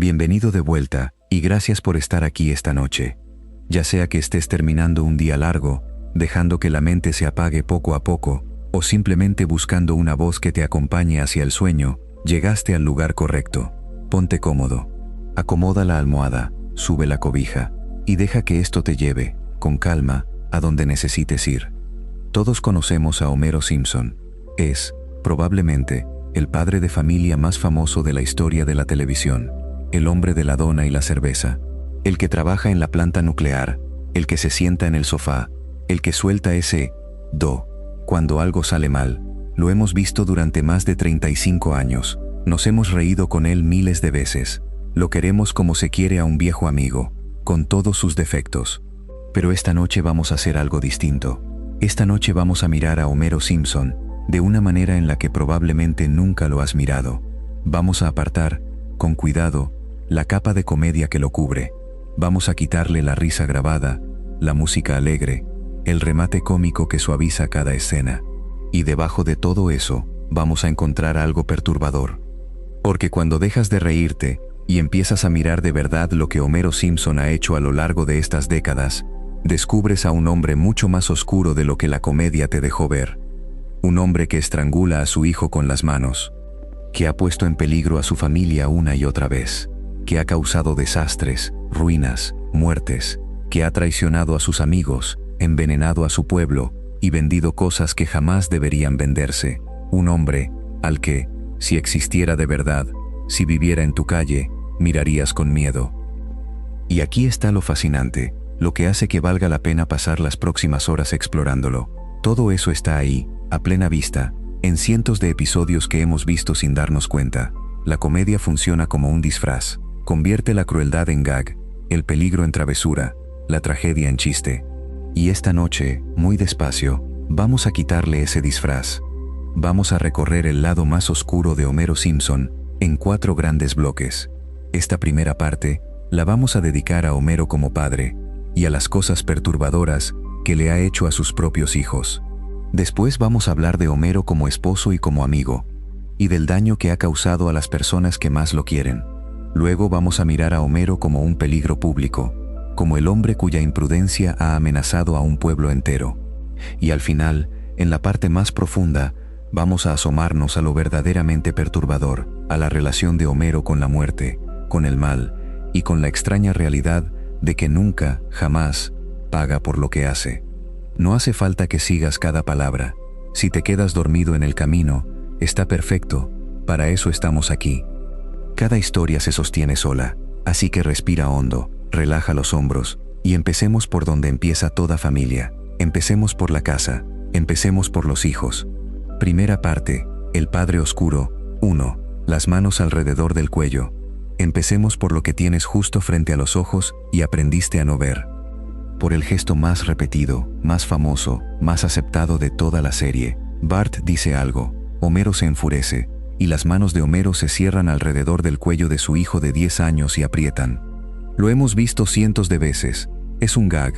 Bienvenido de vuelta, y gracias por estar aquí esta noche. Ya sea que estés terminando un día largo, dejando que la mente se apague poco a poco, o simplemente buscando una voz que te acompañe hacia el sueño, llegaste al lugar correcto. Ponte cómodo. Acomoda la almohada, sube la cobija, y deja que esto te lleve, con calma, a donde necesites ir. Todos conocemos a Homero Simpson. Es, probablemente, el padre de familia más famoso de la historia de la televisión. El hombre de la dona y la cerveza. El que trabaja en la planta nuclear. El que se sienta en el sofá. El que suelta ese do cuando algo sale mal. Lo hemos visto durante más de 35 años. Nos hemos reído con él miles de veces. Lo queremos como se quiere a un viejo amigo, con todos sus defectos. Pero esta noche vamos a hacer algo distinto. Esta noche vamos a mirar a Homero Simpson de una manera en la que probablemente nunca lo has mirado. Vamos a apartar, con cuidado, la capa de comedia que lo cubre. Vamos a quitarle la risa grabada, la música alegre, el remate cómico que suaviza cada escena. Y debajo de todo eso, vamos a encontrar algo perturbador. Porque cuando dejas de reírte y empiezas a mirar de verdad lo que Homero Simpson ha hecho a lo largo de estas décadas, descubres a un hombre mucho más oscuro de lo que la comedia te dejó ver. Un hombre que estrangula a su hijo con las manos, que ha puesto en peligro a su familia una y otra vez, que ha causado desastres, ruinas, muertes, que ha traicionado a sus amigos, envenenado a su pueblo y vendido cosas que jamás deberían venderse. Un hombre al que, si existiera de verdad, si viviera en tu calle, mirarías con miedo. Y aquí está lo fascinante, lo que hace que valga la pena pasar las próximas horas explorándolo. Todo eso está ahí, a plena vista, en cientos de episodios que hemos visto sin darnos cuenta. La comedia funciona como un disfraz. Convierte la crueldad en gag, el peligro en travesura, la tragedia en chiste. Y esta noche, muy despacio, vamos a quitarle ese disfraz. Vamos a recorrer el lado más oscuro de Homero Simpson en 4 grandes bloques. Esta primera parte la vamos a dedicar a Homero como padre y a las cosas perturbadoras que le ha hecho a sus propios hijos. Después vamos a hablar de Homero como esposo y como amigo, y del daño que ha causado a las personas que más lo quieren. Luego vamos a mirar a Homero como un peligro público, como el hombre cuya imprudencia ha amenazado a un pueblo entero. Y al final, en la parte más profunda, vamos a asomarnos a lo verdaderamente perturbador, a la relación de Homero con la muerte, con el mal, y con la extraña realidad de que nunca, jamás, paga por lo que hace. No hace falta que sigas cada palabra. Si te quedas dormido en el camino, está perfecto, para eso estamos aquí. Cada historia se sostiene sola, así que respira hondo, relaja los hombros, y empecemos por donde empieza toda familia. Empecemos por la casa, empecemos por los hijos. Primera parte, el Padre Oscuro. 1. Las manos alrededor del cuello. Empecemos por lo que tienes justo frente a los ojos y aprendiste a no ver. Por el gesto más repetido, más famoso, más aceptado de toda la serie. Bart dice algo, Homero se enfurece, y las manos de Homero se cierran alrededor del cuello de su hijo de 10 años y aprietan. Lo hemos visto cientos de veces. Es un gag,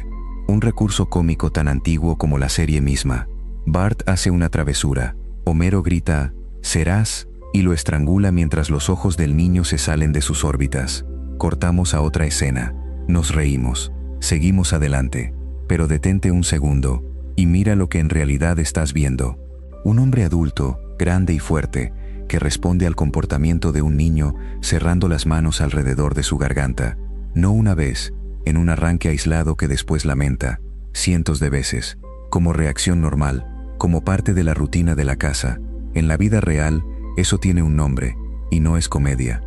un recurso cómico tan antiguo como la serie misma. Bart hace una travesura. Homero grita, «¿Serás?», y lo estrangula mientras los ojos del niño se salen de sus órbitas. Cortamos a otra escena. Nos reímos. Seguimos adelante. Pero detente un segundo y mira lo que en realidad estás viendo. Un hombre adulto, grande y fuerte, que responde al comportamiento de un niño cerrando las manos alrededor de su garganta. No una vez, en un arranque aislado que después lamenta, cientos de veces, como reacción normal, como parte de la rutina de la casa. En la vida real, eso tiene un nombre, y no es comedia.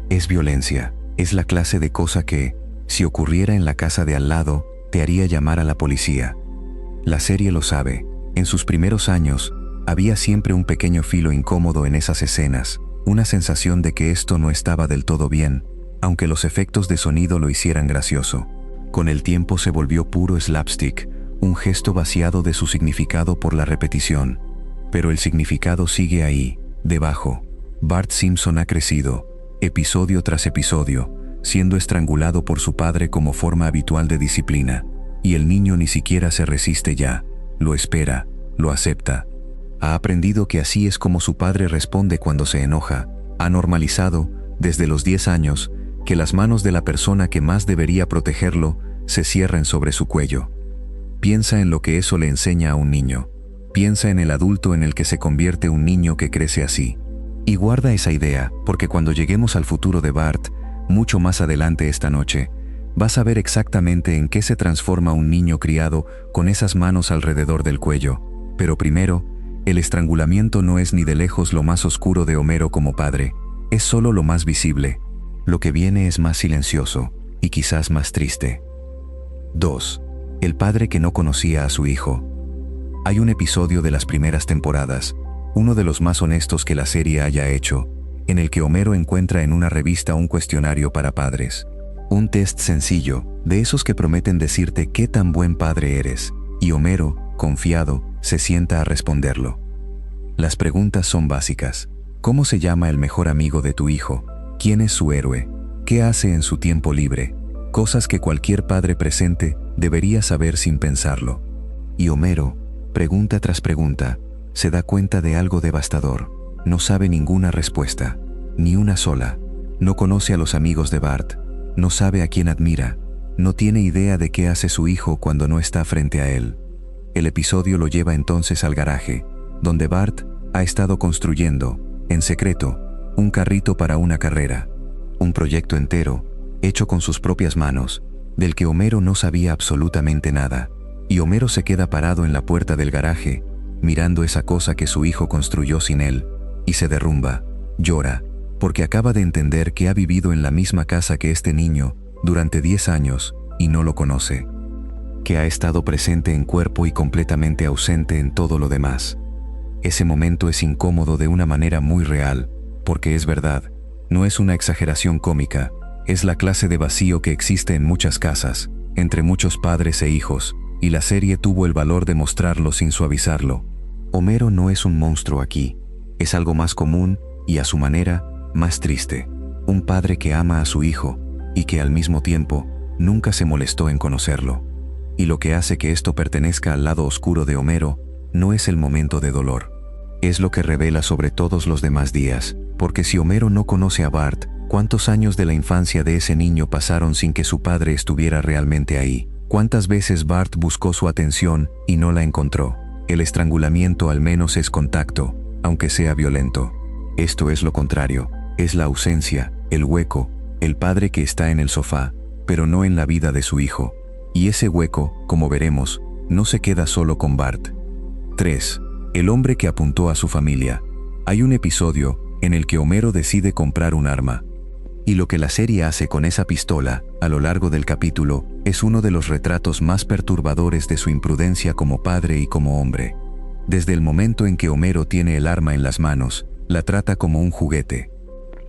Es violencia, es la clase de cosa que, si ocurriera en la casa de al lado, te haría llamar a la policía. La serie lo sabe. En sus primeros años, había siempre un pequeño filo incómodo en esas escenas, una sensación de que esto no estaba del todo bien, aunque los efectos de sonido lo hicieran gracioso. Con el tiempo se volvió puro slapstick, un gesto vaciado de su significado por la repetición. Pero el significado sigue ahí, debajo. Bart Simpson ha crecido, episodio tras episodio, siendo estrangulado por su padre como forma habitual de disciplina. Y el niño ni siquiera se resiste ya, lo espera, lo acepta. Ha aprendido que así es como su padre responde cuando se enoja. Ha normalizado, desde los 10 años, que las manos de la persona que más debería protegerlo se cierren sobre su cuello. Piensa en lo que eso le enseña a un niño. Piensa en el adulto en el que se convierte un niño que crece así. Y guarda esa idea, porque cuando lleguemos al futuro de Bart, mucho más adelante esta noche, vas a ver exactamente en qué se transforma un niño criado con esas manos alrededor del cuello. Pero primero, el estrangulamiento no es ni de lejos lo más oscuro de Homero como padre, es solo lo más visible. Lo que viene es más silencioso y quizás más triste. 2. El padre que no conocía a su hijo. Hay un episodio de las primeras temporadas, uno de los más honestos que la serie haya hecho, en el que Homero encuentra en una revista un cuestionario para padres. Un test sencillo, de esos que prometen decirte qué tan buen padre eres, y Homero, confiado, se sienta a responderlo. Las preguntas son básicas. ¿Cómo se llama el mejor amigo de tu hijo? ¿Quién es su héroe? ¿Qué hace en su tiempo libre? Cosas que cualquier padre presente debería saber sin pensarlo. Y Homero, pregunta tras pregunta, se da cuenta de algo devastador. No sabe ninguna respuesta, ni una sola. No conoce a los amigos de Bart, no sabe a quién admira, no tiene idea de qué hace su hijo cuando no está frente a él. El episodio lo lleva entonces al garaje, donde Bart ha estado construyendo, en secreto, un carrito para una carrera. Un proyecto entero, hecho con sus propias manos, del que Homero no sabía absolutamente nada. Y Homero se queda parado en la puerta del garaje, mirando esa cosa que su hijo construyó sin él, y se derrumba, llora, porque acaba de entender que ha vivido en la misma casa que este niño durante 10 años y no lo conoce. Que ha estado presente en cuerpo y completamente ausente en todo lo demás. Ese momento es incómodo de una manera muy real, porque es verdad, no es una exageración cómica, es la clase de vacío que existe en muchas casas, entre muchos padres e hijos, y la serie tuvo el valor de mostrarlo sin suavizarlo. Homero no es un monstruo aquí, es algo más común y a su manera, más triste. Un padre que ama a su hijo y que al mismo tiempo nunca se molestó en conocerlo. Y lo que hace que esto pertenezca al lado oscuro de Homero no es el momento de dolor. Es lo que revela sobre todos los demás días, porque si Homero no conoce a Bart, ¿cuántos años de la infancia de ese niño pasaron sin que su padre estuviera realmente ahí? ¿Cuántas veces Bart buscó su atención y no la encontró? El estrangulamiento al menos es contacto, aunque sea violento. Esto es lo contrario, es la ausencia, el hueco, el padre que está en el sofá, pero no en la vida de su hijo. Y ese hueco, como veremos, no se queda solo con Bart. 3. El hombre que apuntó a su familia. Hay un episodio en el que Homero decide comprar un arma. Y lo que la serie hace con esa pistola, a lo largo del capítulo, es uno de los retratos más perturbadores de su imprudencia como padre y como hombre. Desde el momento en que Homero tiene el arma en las manos, la trata como un juguete.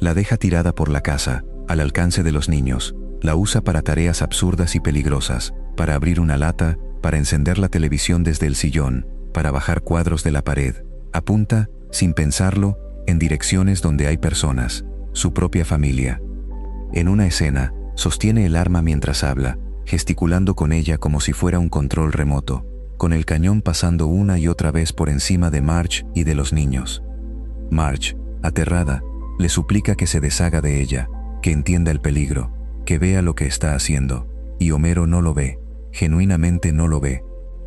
La deja tirada por la casa, al alcance de los niños. La usa para tareas absurdas y peligrosas, para abrir una lata, para encender la televisión desde el sillón, para bajar cuadros de la pared. Apunta, sin pensarlo, en direcciones donde hay personas, su propia familia. En una escena, sostiene el arma mientras habla, gesticulando con ella como si fuera un control remoto, con el cañón pasando una y otra vez por encima de Marge y de los niños. Marge, aterrada, le suplica que se deshaga de ella, que entienda el peligro, que vea lo que está haciendo, y Homero no lo ve, genuinamente no lo ve.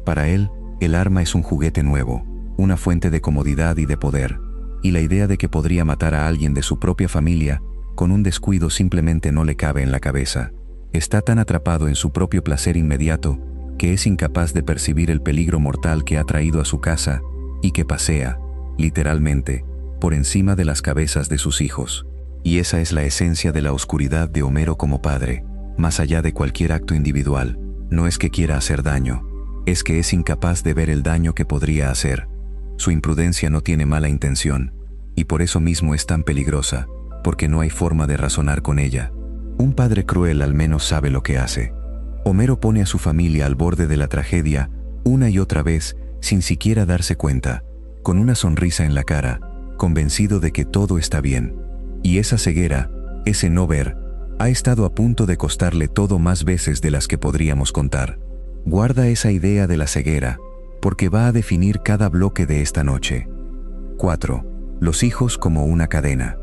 Para él, el arma es un juguete nuevo, una fuente de comodidad y de poder, y la idea de que podría matar a alguien de su propia familia, con un descuido simplemente no le cabe en la cabeza. Está tan atrapado en su propio placer inmediato, que es incapaz de percibir el peligro mortal que ha traído a su casa, y que pasea, literalmente, por encima de las cabezas de sus hijos. Y esa es la esencia de la oscuridad de Homero como padre, más allá de cualquier acto individual. No es que quiera hacer daño, es que es incapaz de ver el daño que podría hacer. Su imprudencia no tiene mala intención, y por eso mismo es tan peligrosa, porque no hay forma de razonar con ella. Un padre cruel al menos sabe lo que hace. Homero pone a su familia al borde de la tragedia, una y otra vez, sin siquiera darse cuenta, con una sonrisa en la cara, convencido de que todo está bien. Y esa ceguera, ese no ver, ha estado a punto de costarle todo más veces de las que podríamos contar. Guarda esa idea de la ceguera, porque va a definir cada bloque de esta noche. 4. Los hijos como una cadena.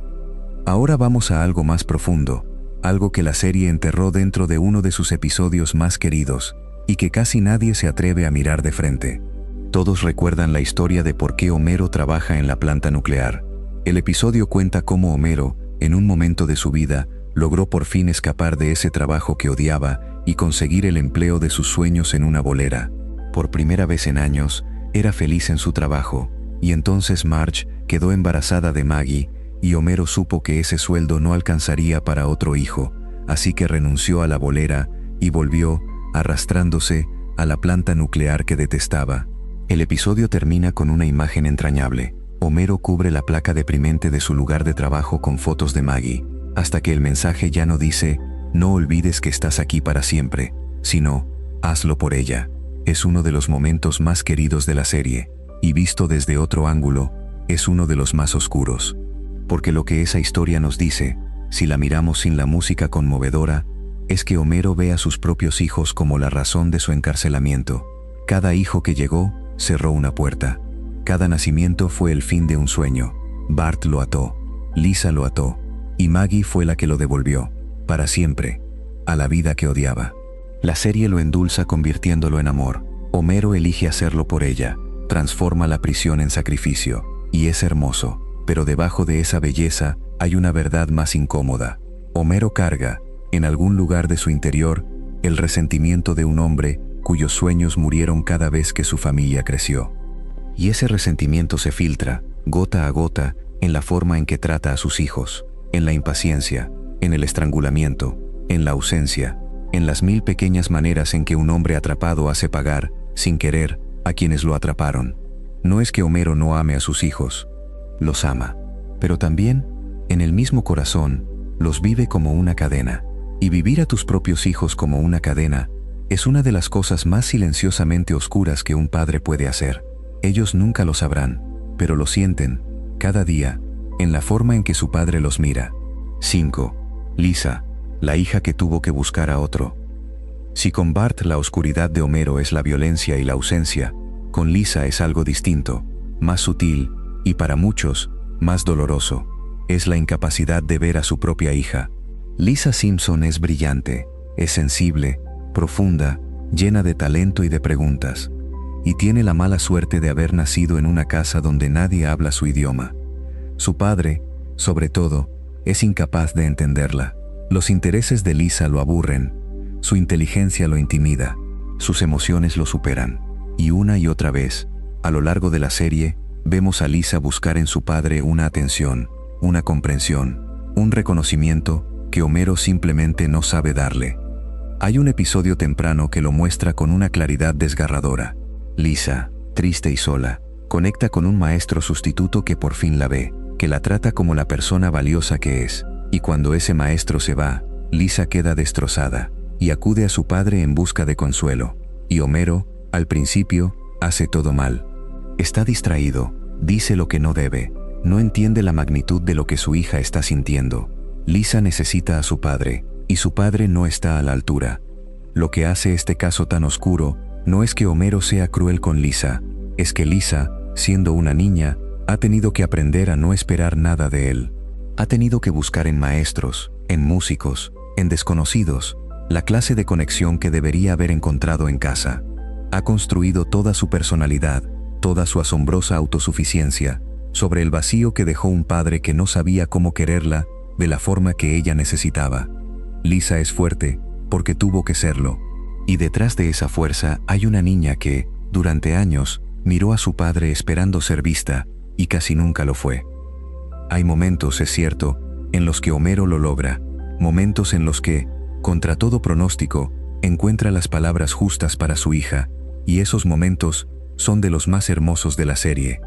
Ahora vamos a algo más profundo, algo que la serie enterró dentro de uno de sus episodios más queridos, y que casi nadie se atreve a mirar de frente. Todos recuerdan la historia de por qué Homero trabaja en la planta nuclear. El episodio cuenta cómo Homero, en un momento de su vida, logró por fin escapar de ese trabajo que odiaba y conseguir el empleo de sus sueños en una bolera. Por primera vez en años, era feliz en su trabajo, y entonces Marge quedó embarazada de Maggie, y Homero supo que ese sueldo no alcanzaría para otro hijo, así que renunció a la bolera y volvió, arrastrándose, a la planta nuclear que detestaba. El episodio termina con una imagen entrañable. Homero cubre la placa deprimente de su lugar de trabajo con fotos de Maggie, hasta que el mensaje ya no dice, no olvides que estás aquí para siempre, sino, hazlo por ella. Es uno de los momentos más queridos de la serie, y visto desde otro ángulo, es uno de los más oscuros. Porque lo que esa historia nos dice, si la miramos sin la música conmovedora, es que Homero ve a sus propios hijos como la razón de su encarcelamiento. Cada hijo que llegó, cerró una puerta. Cada nacimiento fue el fin de un sueño. Bart lo ató, Lisa lo ató, y Maggie fue la que lo devolvió, para siempre, a la vida que odiaba. La serie lo endulza convirtiéndolo en amor. Homero elige hacerlo por ella, transforma la prisión en sacrificio, y es hermoso. Pero debajo de esa belleza hay una verdad más incómoda. Homero carga, en algún lugar de su interior, el resentimiento de un hombre cuyos sueños murieron cada vez que su familia creció. Y ese resentimiento se filtra, gota a gota, en la forma en que trata a sus hijos, en la impaciencia, en el estrangulamiento, en la ausencia, en las mil pequeñas maneras en que un hombre atrapado hace pagar, sin querer, a quienes lo atraparon. No es que Homero no ame a sus hijos, los ama, pero también, en el mismo corazón, los vive como una cadena. Y vivir a tus propios hijos como una cadena es una de las cosas más silenciosamente oscuras que un padre puede hacer. Ellos nunca lo sabrán, pero lo sienten, cada día, en la forma en que su padre los mira. 5. Lisa, la hija que tuvo que buscar a otro. Si con Bart la oscuridad de Homero es la violencia y la ausencia, con Lisa es algo distinto, más sutil, y para muchos, más doloroso. Es la incapacidad de ver a su propia hija. Lisa Simpson es brillante, es sensible, profunda, llena de talento y de preguntas. Y tiene la mala suerte de haber nacido en una casa donde nadie habla su idioma. Su padre, sobre todo, es incapaz de entenderla. Los intereses de Lisa lo aburren, su inteligencia lo intimida, sus emociones lo superan. Y una y otra vez, a lo largo de la serie, vemos a Lisa buscar en su padre una atención, una comprensión, un reconocimiento que Homero simplemente no sabe darle. Hay un episodio temprano que lo muestra con una claridad desgarradora. Lisa, triste y sola, conecta con un maestro sustituto que por fin la ve, que la trata como la persona valiosa que es, y cuando ese maestro se va, Lisa queda destrozada, y acude a su padre en busca de consuelo. Y Homero, al principio, hace todo mal. Está distraído, dice lo que no debe, no entiende la magnitud de lo que su hija está sintiendo. Lisa necesita a su padre, y su padre no está a la altura. Lo que hace este caso tan oscuro no es que Homero sea cruel con Lisa, es que Lisa, siendo una niña, ha tenido que aprender a no esperar nada de él. Ha tenido que buscar en maestros, en músicos, en desconocidos, la clase de conexión que debería haber encontrado en casa. Ha construido toda su personalidad, toda su asombrosa autosuficiencia, sobre el vacío que dejó un padre que no sabía cómo quererla de la forma que ella necesitaba. Lisa es fuerte, porque tuvo que serlo. Y detrás de esa fuerza hay una niña que, durante años, miró a su padre esperando ser vista, y casi nunca lo fue. Hay momentos, es cierto, en los que Homero lo logra, momentos en los que, contra todo pronóstico, encuentra las palabras justas para su hija, y esos momentos son de los más hermosos de la serie.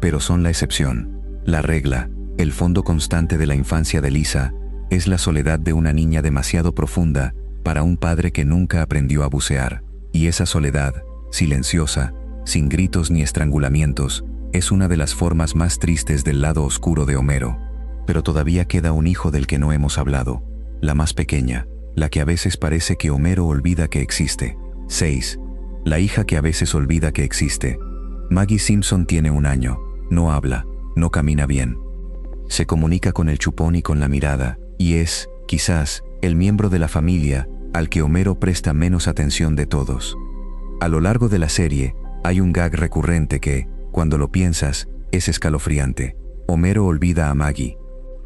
Pero son la excepción. La regla, el fondo constante de la infancia de Lisa, es la soledad de una niña demasiado profunda para un padre que nunca aprendió a bucear. Y esa soledad, silenciosa, sin gritos ni estrangulamientos, es una de las formas más tristes del lado oscuro de Homero. Pero todavía queda un hijo del que no hemos hablado, la más pequeña, la que a veces parece que Homero olvida que existe. 6. La hija que a veces olvida que existe. Maggie Simpson tiene 1 año, no habla, no camina bien. Se comunica con el chupón y con la mirada, y es, quizás, el miembro de la familia al que Homero presta menos atención de todos. A lo largo de la serie, hay un gag recurrente que, cuando lo piensas, es escalofriante. Homero olvida a Maggie.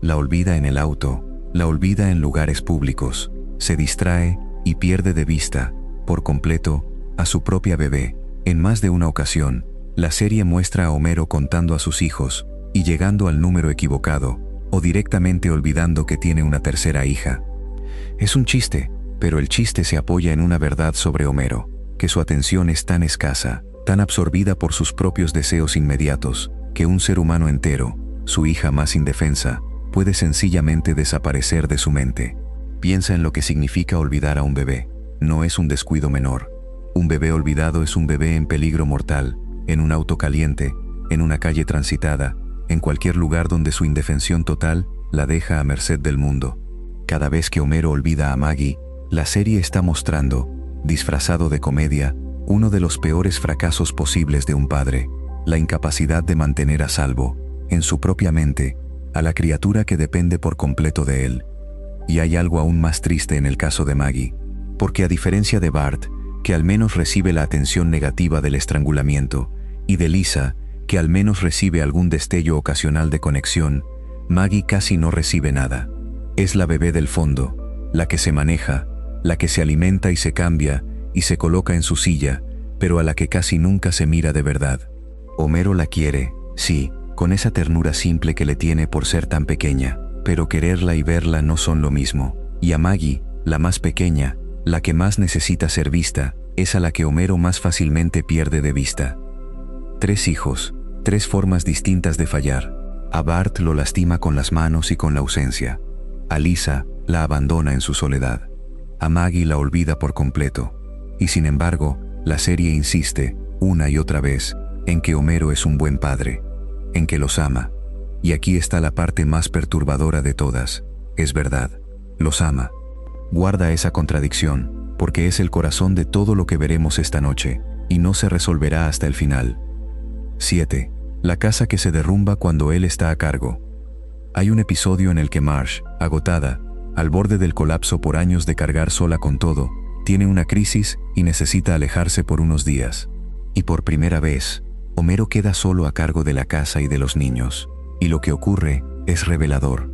La olvida en el auto, la olvida en lugares públicos, se distrae y pierde de vista, por completo, a su propia bebé. En más de una ocasión, la serie muestra a Homero contando a sus hijos y llegando al número equivocado, o directamente olvidando que tiene una tercera hija. Es un chiste, pero el chiste se apoya en una verdad sobre Homero, que su atención es tan escasa, tan absorbida por sus propios deseos inmediatos, que un ser humano entero, su hija más indefensa, puede sencillamente desaparecer de su mente. Piensa en lo que significa olvidar a un bebé. No es un descuido menor. Un bebé olvidado es un bebé en peligro mortal, en un auto caliente, en una calle transitada, en cualquier lugar donde su indefensión total la deja a merced del mundo. Cada vez que Homero olvida a Maggie, la serie está mostrando, disfrazado de comedia, uno de los peores fracasos posibles de un padre, la incapacidad de mantener a salvo, en su propia mente, a la criatura que depende por completo de él. Y hay algo aún más triste en el caso de Maggie, porque a diferencia de Bart, que al menos recibe la atención negativa del estrangulamiento, y de Lisa, que al menos recibe algún destello ocasional de conexión, Maggie casi no recibe nada. Es la bebé del fondo, la que se maneja, la que se alimenta y se cambia y se coloca en su silla, pero a la que casi nunca se mira de verdad. Homero la quiere, sí, con esa ternura simple que le tiene por ser tan pequeña, pero quererla y verla no son lo mismo. Y a Maggie, la más pequeña, la que más necesita ser vista, es a la que Homero más fácilmente pierde de vista. 3 hijos, 3 formas distintas de fallar. A Bart lo lastima con las manos y con la ausencia. A Lisa la abandona en su soledad. A Maggie la olvida por completo. Y sin embargo, la serie insiste, una y otra vez, en que Homero es un buen padre, en que los ama. Y aquí está la parte más perturbadora de todas. Es verdad, los ama. Guarda esa contradicción, porque es el corazón de todo lo que veremos esta noche, y no se resolverá hasta el final. 7. La casa que se derrumba cuando él está a cargo. Hay un episodio en el que Marge, agotada, al borde del colapso por años de cargar sola con todo, tiene una crisis y necesita alejarse por unos días. Y por primera vez, Homero queda solo a cargo de la casa y de los niños. Y lo que ocurre es revelador.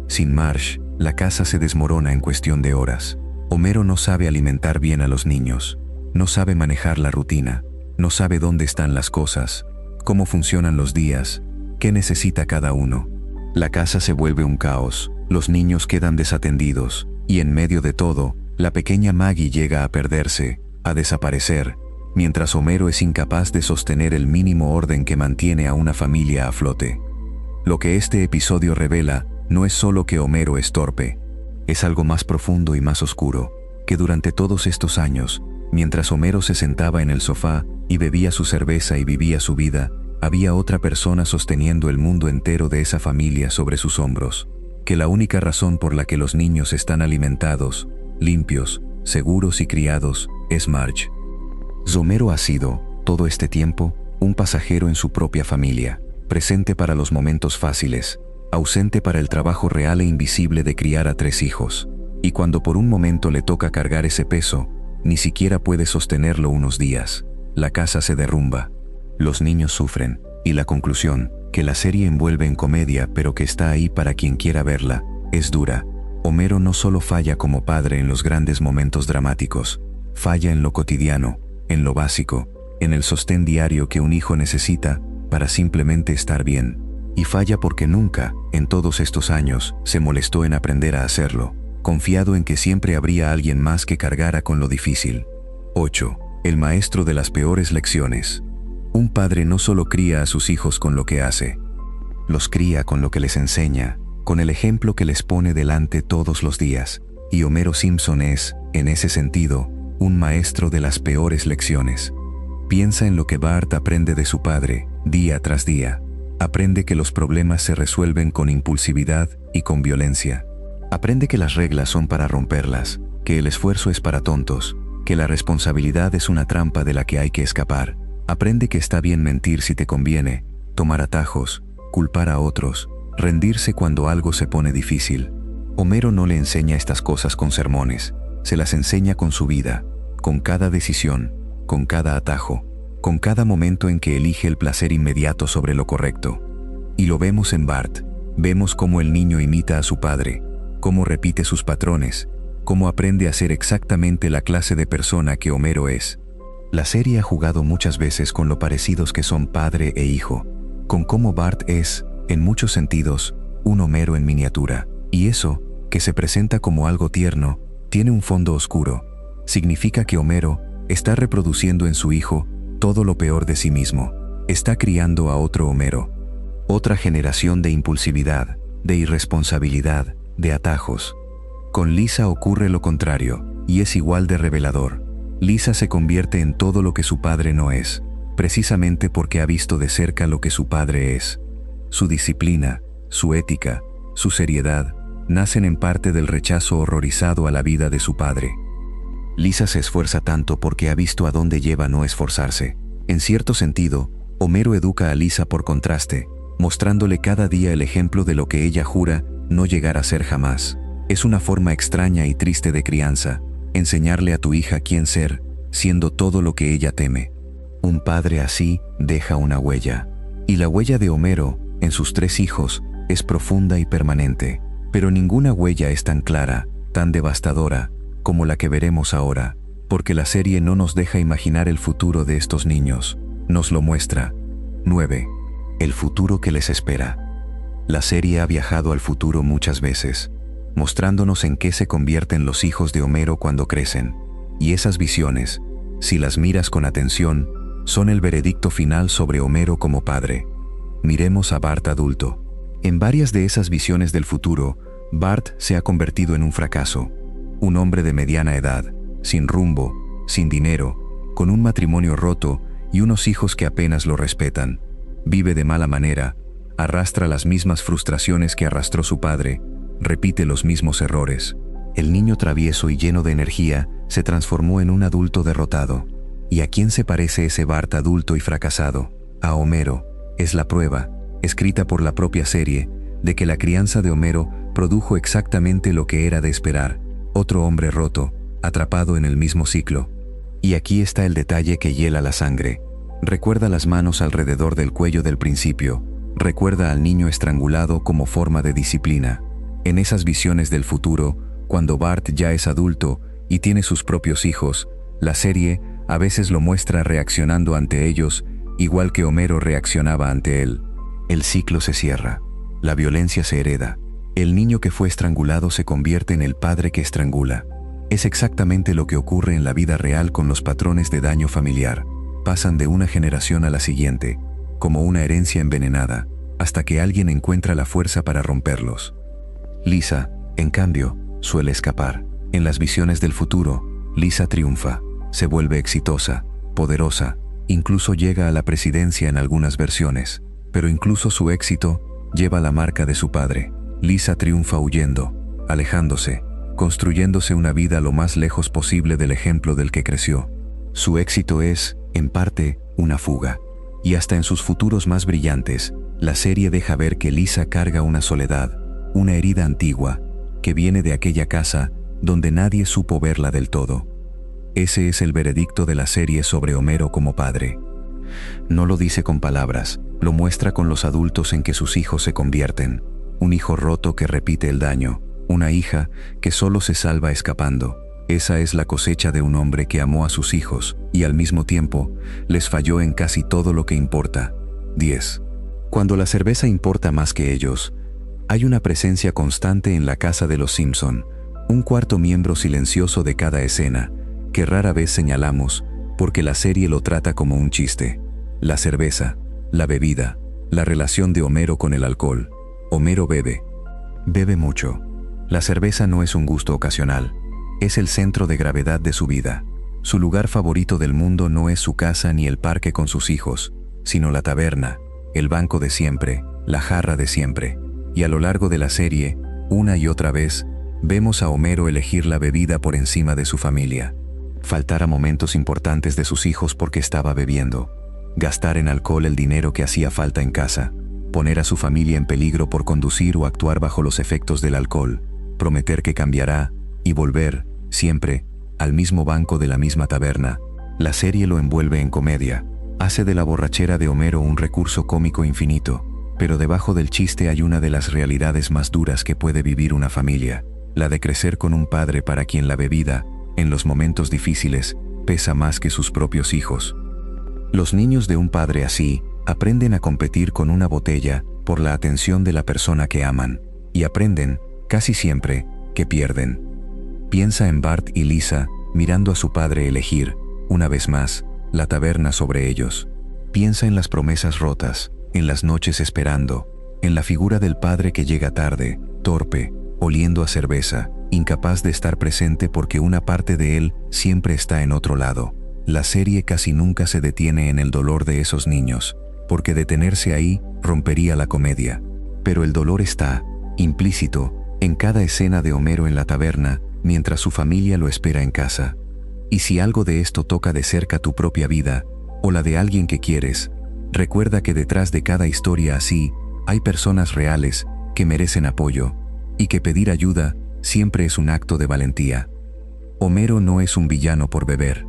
Sin Marge, la casa se desmorona en cuestión de horas. Homero no sabe alimentar bien a los niños, no sabe manejar la rutina, no sabe dónde están las cosas, cómo funcionan los días, qué necesita cada uno. La casa se vuelve un caos, los niños quedan desatendidos, y en medio de todo, la pequeña Maggie llega a perderse, a desaparecer, mientras Homero es incapaz de sostener el mínimo orden que mantiene a una familia a flote. Lo que este episodio revela no es solo que Homero es torpe, es algo más profundo y más oscuro, que durante todos estos años, mientras Homero se sentaba en el sofá y bebía su cerveza y vivía su vida, había otra persona sosteniendo el mundo entero de esa familia sobre sus hombros, que la única razón por la que los niños están alimentados, limpios, seguros y criados, es Marge. Homero ha sido, todo este tiempo, un pasajero en su propia familia, presente para los momentos fáciles, ausente para el trabajo real e invisible de criar a 3 hijos, y cuando por un momento le toca cargar ese peso, ni siquiera puede sostenerlo unos días. La casa se derrumba, los niños sufren, y la conclusión, que la serie envuelve en comedia pero que está ahí para quien quiera verla, es dura. Homero no solo falla como padre en los grandes momentos dramáticos, falla en lo cotidiano, en lo básico, en el sostén diario que un hijo necesita para simplemente estar bien. Y falla porque nunca, en todos estos años, se molestó en aprender a hacerlo, confiado en que siempre habría alguien más que cargara con lo difícil. 8. El maestro de las peores lecciones. Un padre no solo cría a sus hijos con lo que hace, los cría con lo que les enseña, con el ejemplo que les pone delante todos los días. Y Homero Simpson es, en ese sentido, un maestro de las peores lecciones. Piensa en lo que Bart aprende de su padre, día tras día. Aprende que los problemas se resuelven con impulsividad y con violencia. Aprende que las reglas son para romperlas, que el esfuerzo es para tontos, que la responsabilidad es una trampa de la que hay que escapar. Aprende que está bien mentir si te conviene, tomar atajos, culpar a otros, rendirse cuando algo se pone difícil. Homero no le enseña estas cosas con sermones, se las enseña con su vida, con cada decisión, con cada atajo, con cada momento en que elige el placer inmediato sobre lo correcto. Y lo vemos en Bart. Vemos cómo el niño imita a su padre, cómo repite sus patrones, cómo aprende a ser exactamente la clase de persona que Homero es. La serie ha jugado muchas veces con lo parecidos que son padre e hijo, con cómo Bart es, en muchos sentidos, un Homero en miniatura. Y eso, que se presenta como algo tierno, tiene un fondo oscuro. Significa que Homero está reproduciendo en su hijo todo lo peor de sí mismo. Está criando a otro Homero. Otra generación de impulsividad, de irresponsabilidad, de atajos. Con Lisa ocurre lo contrario, y es igual de revelador. Lisa se convierte en todo lo que su padre no es, precisamente porque ha visto de cerca lo que su padre es. Su disciplina, su ética, su seriedad, nacen en parte del rechazo horrorizado a la vida de su padre. Lisa se esfuerza tanto porque ha visto a dónde lleva no esforzarse. En cierto sentido, Homero educa a Lisa por contraste, mostrándole cada día el ejemplo de lo que ella jura no llegar a ser jamás. Es una forma extraña y triste de crianza, enseñarle a tu hija quién ser, siendo todo lo que ella teme. Un padre así deja una huella. Y la huella de Homero, en sus 3 hijos, es profunda y permanente. Pero ninguna huella es tan clara, tan devastadora, como la que veremos ahora, porque la serie no nos deja imaginar el futuro de estos niños. Nos lo muestra. 9. El futuro que les espera. La serie ha viajado al futuro muchas veces, mostrándonos en qué se convierten los hijos de Homero cuando crecen. Y esas visiones, si las miras con atención, son el veredicto final sobre Homero como padre. Miremos a Bart adulto. En varias de esas visiones del futuro, Bart se ha convertido en un fracaso. Un hombre de mediana edad, sin rumbo, sin dinero, con un matrimonio roto y unos hijos que apenas lo respetan. Vive de mala manera, arrastra las mismas frustraciones que arrastró su padre, repite los mismos errores. El niño travieso y lleno de energía se transformó en un adulto derrotado. ¿Y a quién se parece ese Bart adulto y fracasado? A Homero. Es la prueba, escrita por la propia serie, de que la crianza de Homero produjo exactamente lo que era de esperar: otro hombre roto, atrapado en el mismo ciclo. Y aquí está el detalle que hiela la sangre. Recuerda las manos alrededor del cuello del principio, recuerda al niño estrangulado como forma de disciplina. En esas visiones del futuro, cuando Bart ya es adulto y tiene sus propios hijos, la serie a veces lo muestra reaccionando ante ellos, igual que Homero reaccionaba ante él. El ciclo se cierra. La violencia se hereda. El niño que fue estrangulado se convierte en el padre que estrangula. Es exactamente lo que ocurre en la vida real con los patrones de daño familiar. Pasan de una generación a la siguiente, como una herencia envenenada, hasta que alguien encuentra la fuerza para romperlos. Lisa, en cambio, suele escapar. En las visiones del futuro, Lisa triunfa, se vuelve exitosa, poderosa, incluso llega a la presidencia en algunas versiones, pero incluso su éxito lleva la marca de su padre. Lisa triunfa huyendo, alejándose, construyéndose una vida lo más lejos posible del ejemplo del que creció. Su éxito es, en parte, una fuga. Y hasta en sus futuros más brillantes, la serie deja ver que Lisa carga una soledad, una herida antigua, que viene de aquella casa donde nadie supo verla del todo. Ese es el veredicto de la serie sobre Homero como padre. No lo dice con palabras, lo muestra con los adultos en que sus hijos se convierten. Un hijo roto que repite el daño, una hija que solo se salva escapando. Esa es la cosecha de un hombre que amó a sus hijos y al mismo tiempo les falló en casi todo lo que importa. 10. Cuando la cerveza importa más que ellos, hay una presencia constante en la casa de los Simpson, un cuarto miembro silencioso de cada escena, que rara vez señalamos porque la serie lo trata como un chiste. La cerveza, la bebida, la relación de Homero con el alcohol. Homero bebe. Bebe mucho. La cerveza no es un gusto ocasional. Es el centro de gravedad de su vida. Su lugar favorito del mundo no es su casa ni el parque con sus hijos, sino la taberna, el banco de siempre, la jarra de siempre. Y a lo largo de la serie, una y otra vez, vemos a Homero elegir la bebida por encima de su familia. Faltar a momentos importantes de sus hijos porque estaba bebiendo. Gastar en alcohol el dinero que hacía falta en casa. Poner a su familia en peligro por conducir o actuar bajo los efectos del alcohol. prometer que cambiará, y volver, siempre, al mismo banco de la misma taberna. La serie lo envuelve en comedia. Hace de la borrachera de Homero un recurso cómico infinito, pero debajo del chiste hay una de las realidades más duras que puede vivir una familia, la de crecer con un padre para quien la bebida, en los momentos difíciles, pesa más que sus propios hijos. Los niños de un padre así aprenden a competir con una botella por la atención de la persona que aman, y aprenden, casi siempre, que pierden. Piensa en Bart y Lisa mirando a su padre elegir, una vez más, la taberna sobre ellos. Piensa en las promesas rotas, en las noches esperando, en la figura del padre que llega tarde, torpe, oliendo a cerveza, incapaz de estar presente porque una parte de él siempre está en otro lado. La serie casi nunca se detiene en el dolor de esos niños, porque detenerse ahí rompería la comedia. Pero el dolor está, implícito, en cada escena de Homero en la taberna, mientras su familia lo espera en casa. Y si algo de esto toca de cerca tu propia vida, o la de alguien que quieres, recuerda que detrás de cada historia así, hay personas reales que merecen apoyo, y que pedir ayuda siempre es un acto de valentía. Homero no es un villano por beber.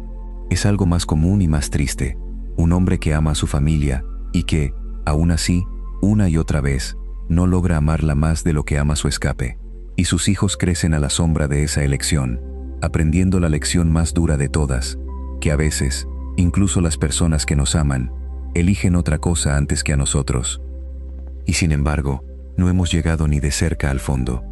Es algo más común y más triste, un hombre que ama a su familia, y que, aún así, una y otra vez, no logra amarla más de lo que ama su escape. Y sus hijos crecen a la sombra de esa elección, aprendiendo la lección más dura de todas, que a veces, incluso las personas que nos aman, eligen otra cosa antes que a nosotros. Y sin embargo, no hemos llegado ni de cerca al fondo,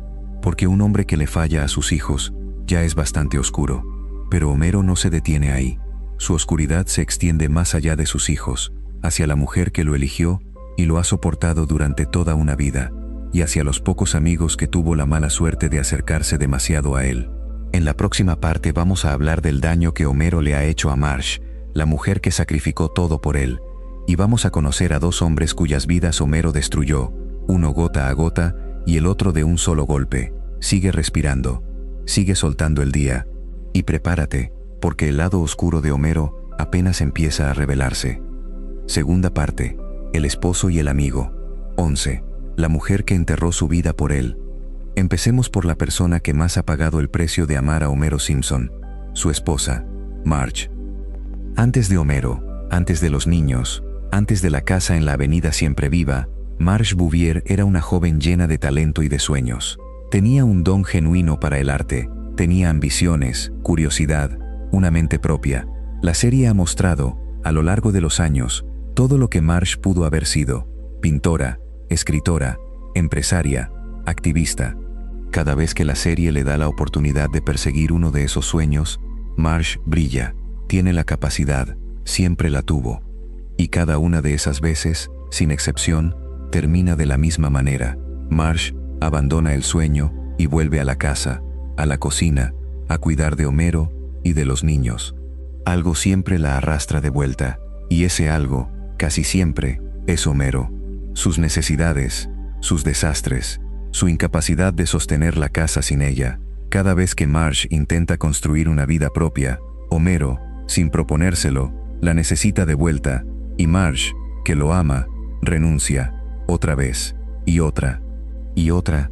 porque un hombre que le falla a sus hijos ya es bastante oscuro. Pero Homero no se detiene ahí. Su oscuridad se extiende más allá de sus hijos, hacia la mujer que lo eligió y lo ha soportado durante toda una vida, y hacia los pocos amigos que tuvo la mala suerte de acercarse demasiado a él. En la próxima parte vamos a hablar del daño que Homero le ha hecho a Marge, la mujer que sacrificó todo por él, y vamos a conocer a dos hombres cuyas vidas Homero destruyó, uno gota a gota y el otro de un solo golpe. Sigue respirando, sigue soltando el día, y prepárate, porque el lado oscuro de Homero apenas empieza a revelarse. Segunda parte, el esposo y el amigo. 11. La mujer que enterró su vida por él. Empecemos por la persona que más ha pagado el precio de amar a Homero Simpson, su esposa, Marge. Antes de Homero, antes de los niños, antes de la casa en la avenida Siempre Viva, Marge Bouvier era una joven llena de talento y de sueños. Tenía un don genuino para el arte, tenía ambiciones, curiosidad, una mente propia. La serie ha mostrado, a lo largo de los años, todo lo que Marge pudo haber sido: pintora, escritora, empresaria, activista. Cada vez que la serie le da la oportunidad de perseguir uno de esos sueños, Marge brilla, tiene la capacidad, siempre la tuvo. Y cada una de esas veces, sin excepción, termina de la misma manera. Marge abandona el sueño y vuelve a la casa, a la cocina, a cuidar de Homero y de los niños. Algo siempre la arrastra de vuelta, y ese algo, casi siempre, es Homero. Sus necesidades, sus desastres, su incapacidad de sostener la casa sin ella. Cada vez que Marge intenta construir una vida propia, Homero, sin proponérselo, la necesita de vuelta, y Marge, que lo ama, renuncia, otra vez, y otra, y otra.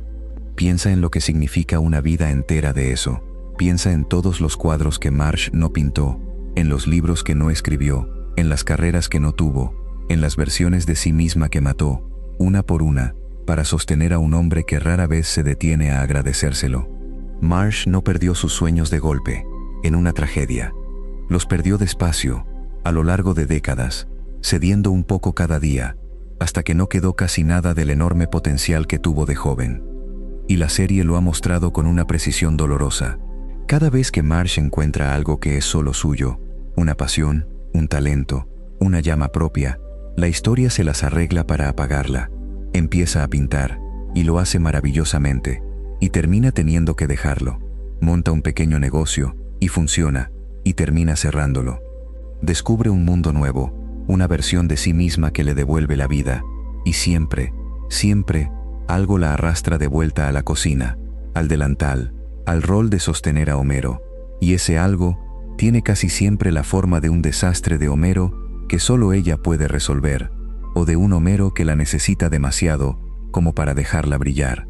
Piensa en lo que significa una vida entera de eso. Piensa en todos los cuadros que Marge no pintó, en los libros que no escribió, en las carreras que no tuvo, en las versiones de sí misma que mató, una por una, para sostener a un hombre que rara vez se detiene a agradecérselo. Marge no perdió sus sueños de golpe, en una tragedia. Los perdió despacio, a lo largo de décadas, cediendo un poco cada día, hasta que no quedó casi nada del enorme potencial que tuvo de joven. Y la serie lo ha mostrado con una precisión dolorosa. Cada vez que Marge encuentra algo que es solo suyo, una pasión, un talento, una llama propia, la historia se las arregla para apagarla. Empieza a pintar, y lo hace maravillosamente, y termina teniendo que dejarlo. Monta un pequeño negocio, y funciona, y termina cerrándolo. Descubre un mundo nuevo, una versión de sí misma que le devuelve la vida, y siempre, siempre, algo la arrastra de vuelta a la cocina, al delantal, al rol de sostener a Homero, y ese algo tiene casi siempre la forma de un desastre de Homero que solo ella puede resolver, o de un Homero que la necesita demasiado como para dejarla brillar.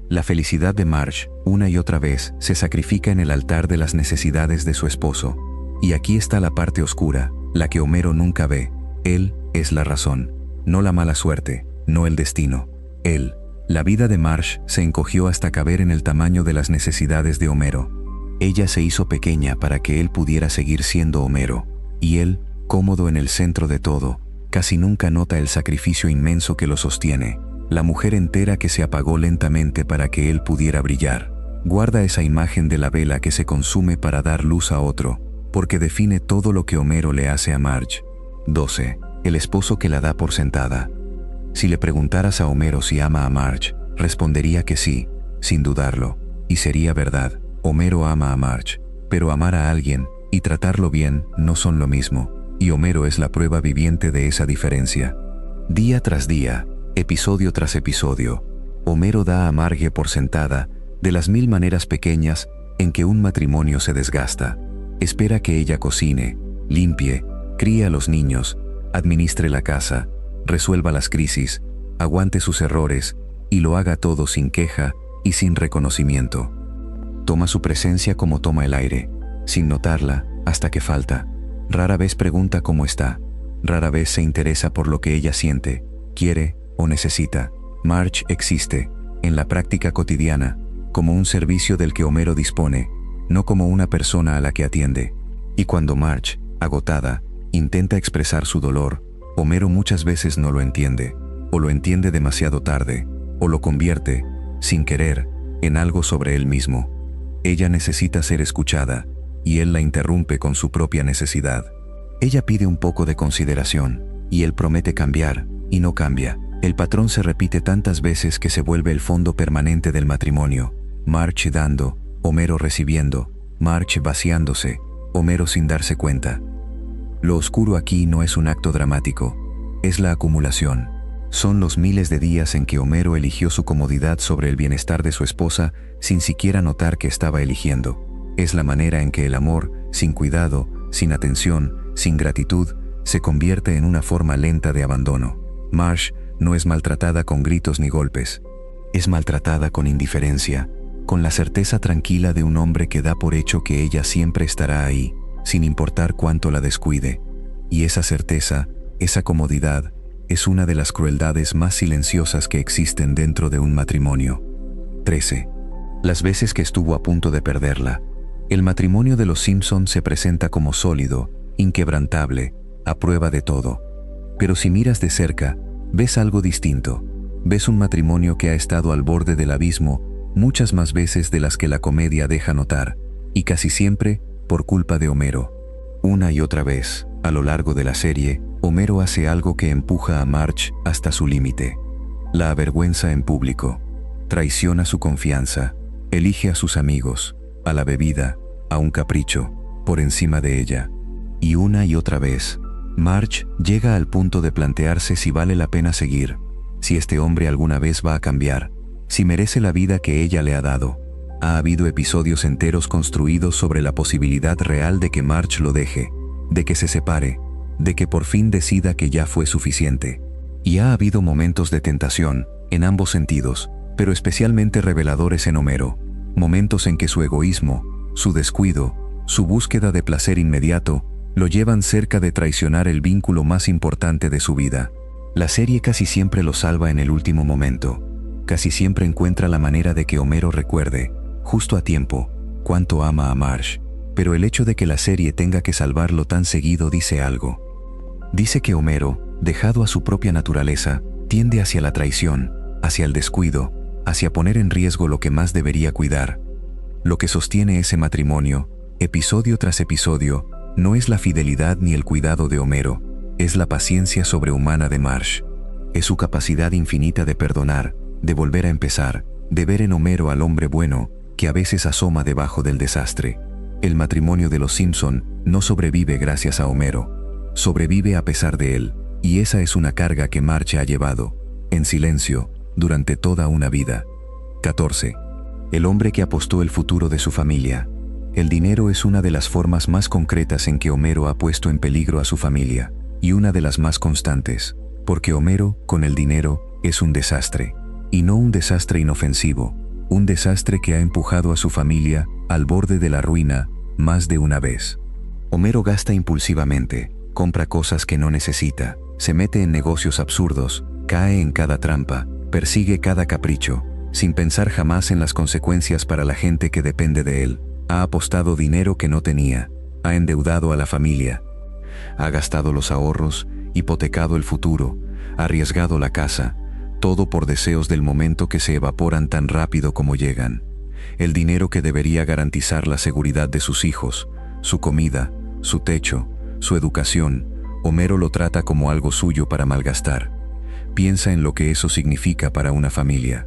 La felicidad de Marge, una y otra vez, se sacrifica en el altar de las necesidades de su esposo. Y aquí está la parte oscura, la que Homero nunca ve. Él es la razón, no la mala suerte, no el destino. Él. La vida de Marge se encogió hasta caber en el tamaño de las necesidades de Homero. Ella se hizo pequeña para que él pudiera seguir siendo Homero. Y él, cómodo en el centro de todo, casi nunca nota el sacrificio inmenso que lo sostiene. La mujer entera que se apagó lentamente para que él pudiera brillar. Guarda esa imagen de la vela que se consume para dar luz a otro, porque define todo lo que Homero le hace a Marge. 12. El esposo que la da por sentada. Si le preguntaras a Homero si ama a Marge, respondería que sí, sin dudarlo. Y sería verdad, Homero ama a Marge. Pero amar a alguien y tratarlo bien no son lo mismo, y Homero es la prueba viviente de esa diferencia. Día tras día, episodio tras episodio, Homero da a Marge por sentada, de las mil maneras pequeñas en que un matrimonio se desgasta. Espera que ella cocine, limpie, críe a los niños, administre la casa, resuelva las crisis, aguante sus errores, y lo haga todo sin queja y sin reconocimiento. Toma su presencia como toma el aire, sin notarla, hasta que falta. Rara vez pregunta cómo está. Rara vez se interesa por lo que ella siente, quiere o necesita. Marge existe, en la práctica cotidiana, como un servicio del que Homero dispone, no como una persona a la que atiende. Y cuando Marge, agotada, intenta expresar su dolor, Homero muchas veces no lo entiende, o lo entiende demasiado tarde, o lo convierte, sin querer, en algo sobre él mismo. Ella necesita ser escuchada, y él la interrumpe con su propia necesidad. Ella pide un poco de consideración, y él promete cambiar, y no cambia. El patrón se repite tantas veces que se vuelve el fondo permanente del matrimonio. Marge dando, Homero recibiendo, Marge vaciándose, Homero sin darse cuenta. Lo oscuro aquí no es un acto dramático, es la acumulación. Son los miles de días en que Homero eligió su comodidad sobre el bienestar de su esposa sin siquiera notar que estaba eligiendo. Es la manera en que el amor, sin cuidado, sin atención, sin gratitud, se convierte en una forma lenta de abandono. Marge no es maltratada con gritos ni golpes. Es maltratada con indiferencia, con la certeza tranquila de un hombre que da por hecho que ella siempre estará ahí, sin importar cuánto la descuide. Y esa certeza, esa comodidad, es una de las crueldades más silenciosas que existen dentro de un matrimonio. 13. Las veces que estuvo a punto de perderla. El matrimonio de los Simpson se presenta como sólido, inquebrantable, a prueba de todo. Pero si miras de cerca, ves algo distinto. Ves un matrimonio que ha estado al borde del abismo muchas más veces de las que la comedia deja notar, y casi siempre por culpa de Homero. Una y otra vez, a lo largo de la serie, Homero hace algo que empuja a Marge hasta su límite. La avergüenza en público, traiciona su confianza, elige a sus amigos, a la bebida, a un capricho, por encima de ella. Y una y otra vez, Marge llega al punto de plantearse si vale la pena seguir, si este hombre alguna vez va a cambiar, si merece la vida que ella le ha dado. Ha habido episodios enteros construidos sobre la posibilidad real de que Marge lo deje, de que se separe, de que por fin decida que ya fue suficiente. Y ha habido momentos de tentación, en ambos sentidos, pero especialmente reveladores en Homero. Momentos en que su egoísmo, su descuido, su búsqueda de placer inmediato, lo llevan cerca de traicionar el vínculo más importante de su vida. La serie casi siempre lo salva en el último momento. Casi siempre encuentra la manera de que Homero recuerde, justo a tiempo, cuánto ama a Marge. Pero el hecho de que la serie tenga que salvarlo tan seguido dice algo. Dice que Homero, dejado a su propia naturaleza, tiende hacia la traición, hacia el descuido, hacia poner en riesgo lo que más debería cuidar. Lo que sostiene ese matrimonio, episodio tras episodio, no es la fidelidad ni el cuidado de Homero, es la paciencia sobrehumana de Marge. Es su capacidad infinita de perdonar, de volver a empezar, de ver en Homero al hombre bueno, que a veces asoma debajo del desastre. El matrimonio de los Simpson no sobrevive gracias a Homero, sobrevive a pesar de él, y esa es una carga que Marge ha llevado, en silencio, durante toda una vida. 14. El hombre que apostó el futuro de su familia. El dinero es una de las formas más concretas en que Homero ha puesto en peligro a su familia, y una de las más constantes, porque Homero, con el dinero, es un desastre, y no un desastre inofensivo, un desastre que ha empujado a su familia al borde de la ruina más de una vez. Homero gasta impulsivamente, compra cosas que no necesita, se mete en negocios absurdos, cae en cada trampa, persigue cada capricho, sin pensar jamás en las consecuencias para la gente que depende de él. Ha apostado dinero que no tenía, ha endeudado a la familia, ha gastado los ahorros, hipotecado el futuro, arriesgado la casa, todo por deseos del momento que se evaporan tan rápido como llegan. El dinero que debería garantizar la seguridad de sus hijos, su comida, su techo, su educación, Homero lo trata como algo suyo para malgastar. Piensa en lo que eso significa para una familia.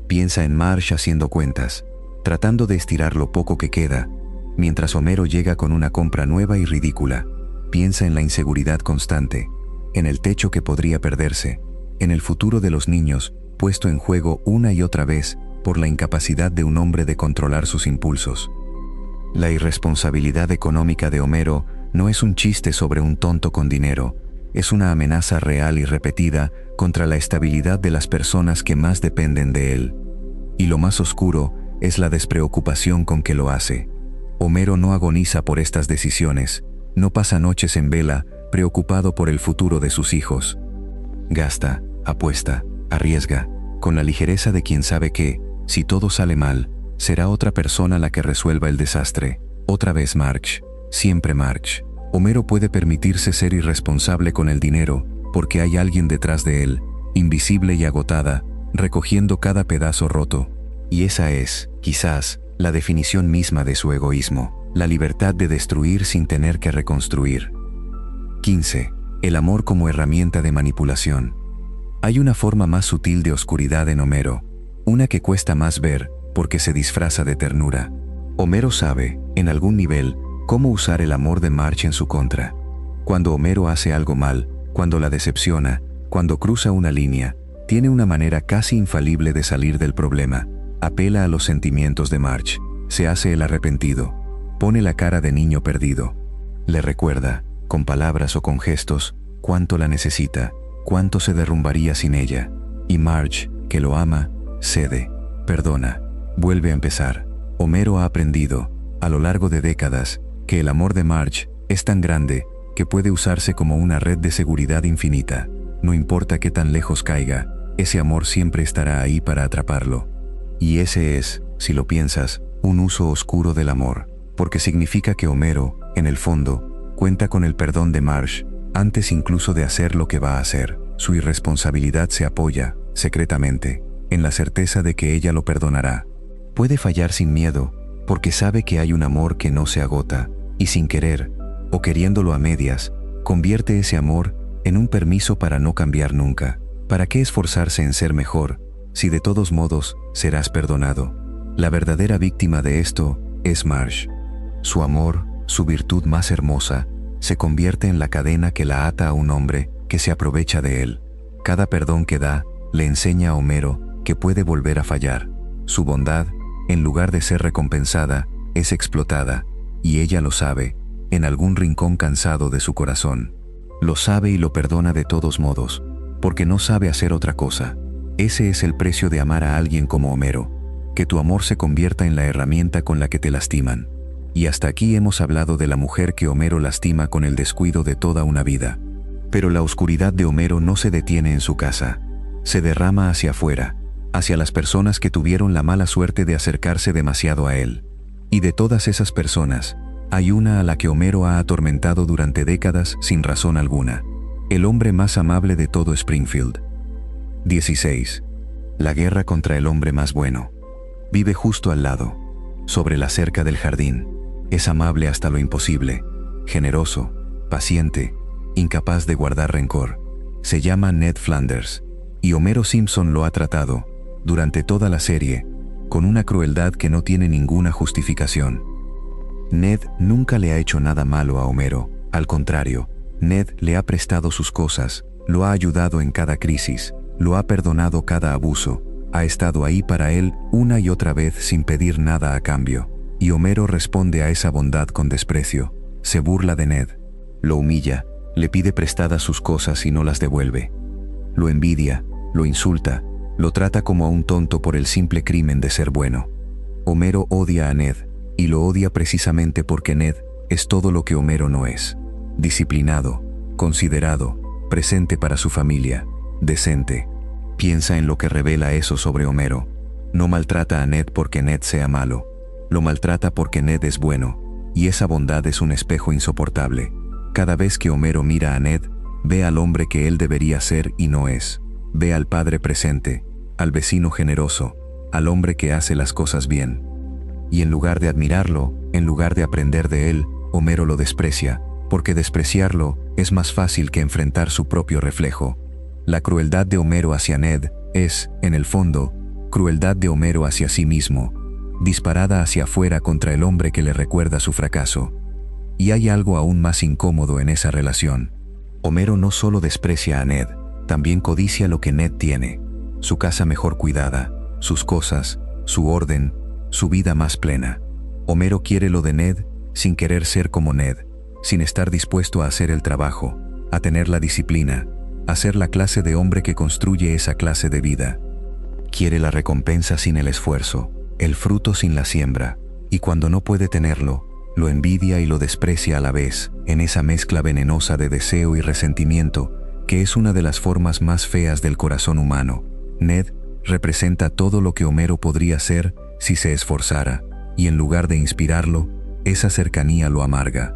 Piensa en Marge haciendo cuentas, tratando de estirar lo poco que queda, mientras Homero llega con una compra nueva y ridícula. Piensa en la inseguridad constante, en el techo que podría perderse, en el futuro de los niños, puesto en juego una y otra vez por la incapacidad de un hombre de controlar sus impulsos. La irresponsabilidad económica de Homero no es un chiste sobre un tonto con dinero, es una amenaza real y repetida contra la estabilidad de las personas que más dependen de él. Y lo más oscuro es la despreocupación con que lo hace. Homero no agoniza por estas decisiones, no pasa noches en vela preocupado por el futuro de sus hijos. Gasta, apuesta, arriesga, con la ligereza de quien sabe que, si todo sale mal, será otra persona la que resuelva el desastre. Otra vez Marge, siempre Marge. Homero puede permitirse ser irresponsable con el dinero, porque hay alguien detrás de él, invisible y agotada, recogiendo cada pedazo roto. Y esa es, quizás, la definición misma de su egoísmo, la libertad de destruir sin tener que reconstruir. 15. El amor como herramienta de manipulación. Hay una forma más sutil de oscuridad en Homero, una que cuesta más ver, porque se disfraza de ternura. Homero sabe, en algún nivel, cómo usar el amor de Marge en su contra. Cuando Homero hace algo mal, cuando la decepciona, cuando cruza una línea, tiene una manera casi infalible de salir del problema. Apela a los sentimientos de Marge, se hace el arrepentido, pone la cara de niño perdido. Le recuerda, con palabras o con gestos, cuánto la necesita, cuánto se derrumbaría sin ella. Y Marge, que lo ama, cede, perdona, vuelve a empezar. Homero ha aprendido, a lo largo de décadas, que el amor de Marge es tan grande que puede usarse como una red de seguridad infinita. No importa qué tan lejos caiga, ese amor siempre estará ahí para atraparlo. Y ese es, si lo piensas, un uso oscuro del amor, porque significa que Homero, en el fondo, cuenta con el perdón de Marge, antes incluso de hacer lo que va a hacer. Su irresponsabilidad se apoya, secretamente, en la certeza de que ella lo perdonará. Puede fallar sin miedo, porque sabe que hay un amor que no se agota, y sin querer, o queriéndolo a medias, convierte ese amor en un permiso para no cambiar nunca. ¿Para qué esforzarse en ser mejor, si de todos modos serás perdonado? La verdadera víctima de esto es Marge. Su amor, su virtud más hermosa, se convierte en la cadena que la ata a un hombre que se aprovecha de él. Cada perdón que da, le enseña a Homero que puede volver a fallar. Su bondad, en lugar de ser recompensada, es explotada, y ella lo sabe, en algún rincón cansado de su corazón. Lo sabe y lo perdona de todos modos, porque no sabe hacer otra cosa. Ese es el precio de amar a alguien como Homero, que tu amor se convierta en la herramienta con la que te lastiman. Y hasta aquí hemos hablado de la mujer que Homero lastima con el descuido de toda una vida. Pero la oscuridad de Homero no se detiene en su casa, se derrama hacia afuera, hacia las personas que tuvieron la mala suerte de acercarse demasiado a él. Y de todas esas personas, hay una a la que Homero ha atormentado durante décadas sin razón alguna. El hombre más amable de todo Springfield. 16. La guerra contra el hombre más bueno. Vive justo al lado, sobre la cerca del jardín. Es amable hasta lo imposible, generoso, paciente, incapaz de guardar rencor. Se llama Ned Flanders, y Homero Simpson lo ha tratado, durante toda la serie, con una crueldad que no tiene ninguna justificación. Ned nunca le ha hecho nada malo a Homero, al contrario, Ned le ha prestado sus cosas, lo ha ayudado en cada crisis, lo ha perdonado cada abuso, ha estado ahí para él una y otra vez sin pedir nada a cambio. Y Homero responde a esa bondad con desprecio, se burla de Ned, lo humilla, le pide prestadas sus cosas y no las devuelve. Lo envidia, lo insulta, Lo trata como a un tonto por el simple crimen de ser bueno. Homero odia a Ned, y lo odia precisamente porque Ned es todo lo que Homero no es. Disciplinado, considerado, presente para su familia, decente. Piensa en lo que revela eso sobre Homero. No maltrata a Ned porque Ned sea malo. Lo maltrata porque Ned es bueno, y esa bondad es un espejo insoportable. Cada vez que Homero mira a Ned, ve al hombre que él debería ser y no es. Ve al padre presente, al vecino generoso, al hombre que hace las cosas bien. Y en lugar de admirarlo, en lugar de aprender de él, Homero lo desprecia, porque despreciarlo es más fácil que enfrentar su propio reflejo. La crueldad de Homero hacia Ned es, en el fondo, crueldad de Homero hacia sí mismo, disparada hacia afuera contra el hombre que le recuerda su fracaso. Y hay algo aún más incómodo en esa relación. Homero no solo desprecia a Ned, también codicia lo que Ned tiene: su casa mejor cuidada, sus cosas, su orden, su vida más plena. Homero quiere lo de Ned sin querer ser como Ned, sin estar dispuesto a hacer el trabajo, a tener la disciplina, a ser la clase de hombre que construye esa clase de vida. Quiere la recompensa sin el esfuerzo, el fruto sin la siembra, y cuando no puede tenerlo, lo envidia y lo desprecia a la vez, en esa mezcla venenosa de deseo y resentimiento, que es una de las formas más feas del corazón humano. Ned representa todo lo que Homero podría ser si se esforzara, y en lugar de inspirarlo, esa cercanía lo amarga.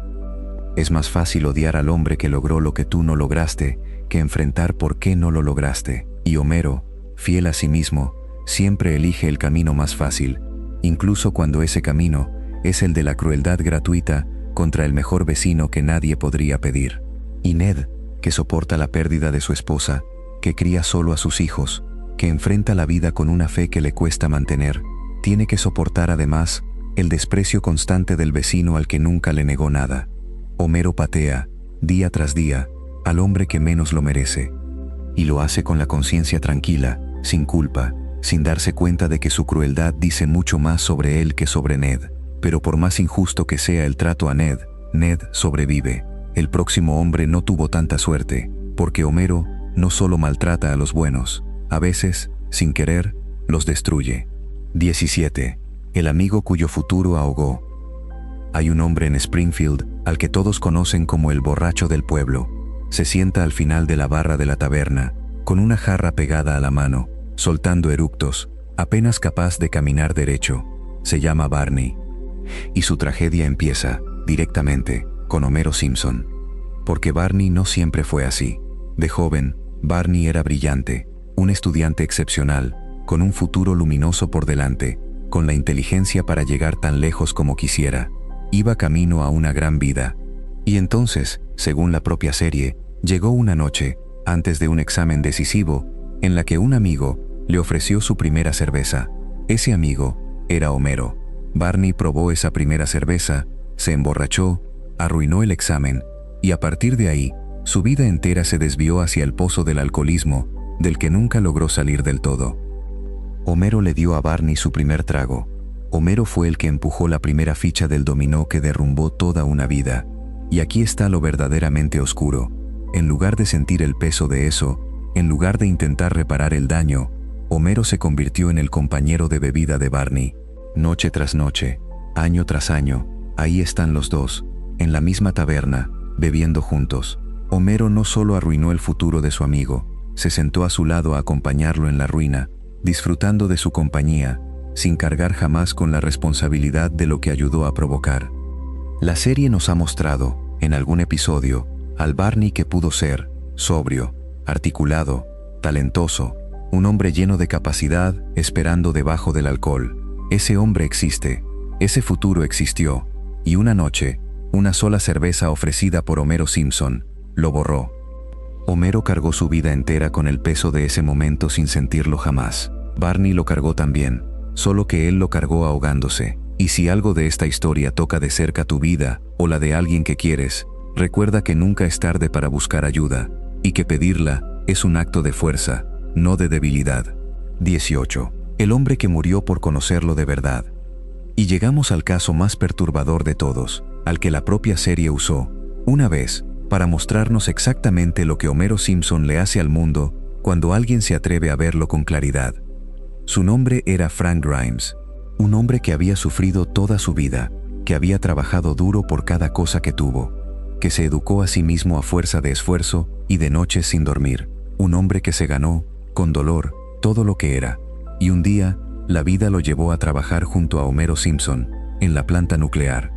Es más fácil odiar al hombre que logró lo que tú no lograste, que enfrentar por qué no lo lograste. Y Homero, fiel a sí mismo, siempre elige el camino más fácil, incluso cuando ese camino es el de la crueldad gratuita contra el mejor vecino que nadie podría pedir. Y Ned, que soporta la pérdida de su esposa, que cría solo a sus hijos, que enfrenta la vida con una fe que le cuesta mantener, tiene que soportar además el desprecio constante del vecino al que nunca le negó nada. Homero patea, día tras día, al hombre que menos lo merece. Y lo hace con la conciencia tranquila, sin culpa, sin darse cuenta de que su crueldad dice mucho más sobre él que sobre Ned. Pero por más injusto que sea el trato a Ned, Ned sobrevive. El próximo hombre no tuvo tanta suerte, porque Homero no solo maltrata a los buenos, a veces, sin querer, los destruye. 17. El amigo cuyo futuro ahogó. Hay un hombre en Springfield al que todos conocen como el borracho del pueblo. Se sienta al final de la barra de la taberna, con una jarra pegada a la mano, soltando eructos, apenas capaz de caminar derecho. Se llama Barney. Y su tragedia empieza, directamente, con Homero Simpson. Porque Barney no siempre fue así. De joven, Barney era brillante, un estudiante excepcional, con un futuro luminoso por delante, con la inteligencia para llegar tan lejos como quisiera. Iba camino a una gran vida. Y entonces, según la propia serie, llegó una noche, antes de un examen decisivo, en la que un amigo le ofreció su primera cerveza. Ese amigo era Homero. Barney probó esa primera cerveza, se emborrachó, arruinó el examen, y a partir de ahí, su vida entera se desvió hacia el pozo del alcoholismo, del que nunca logró salir del todo. Homero le dio a Barney su primer trago. Homero fue el que empujó la primera ficha del dominó que derrumbó toda una vida. Y aquí está lo verdaderamente oscuro. En lugar de sentir el peso de eso, en lugar de intentar reparar el daño, Homero se convirtió en el compañero de bebida de Barney. Noche tras noche, año tras año, ahí están los dos, en la misma taberna, bebiendo juntos. Homero no solo arruinó el futuro de su amigo, se sentó a su lado a acompañarlo en la ruina, disfrutando de su compañía, sin cargar jamás con la responsabilidad de lo que ayudó a provocar. La serie nos ha mostrado, en algún episodio, al Barney que pudo ser, sobrio, articulado, talentoso, un hombre lleno de capacidad, esperando debajo del alcohol. Ese hombre existe, ese futuro existió, y una noche, una sola cerveza ofrecida por Homero Simpson, lo borró. Homero cargó su vida entera con el peso de ese momento sin sentirlo jamás. Barney lo cargó también, solo que él lo cargó ahogándose. Y si algo de esta historia toca de cerca tu vida, o la de alguien que quieres, recuerda que nunca es tarde para buscar ayuda, y que pedirla es un acto de fuerza, no de debilidad. 18. El hombre que murió por conocerlo de verdad. Y llegamos al caso más perturbador de todos, al que la propia serie usó, una vez, para mostrarnos exactamente lo que Homero Simpson le hace al mundo cuando alguien se atreve a verlo con claridad. Su nombre era Frank Grimes, un hombre que había sufrido toda su vida, que había trabajado duro por cada cosa que tuvo, que se educó a sí mismo a fuerza de esfuerzo y de noches sin dormir, un hombre que se ganó, con dolor, todo lo que era. Y un día, la vida lo llevó a trabajar junto a Homero Simpson, en la planta nuclear.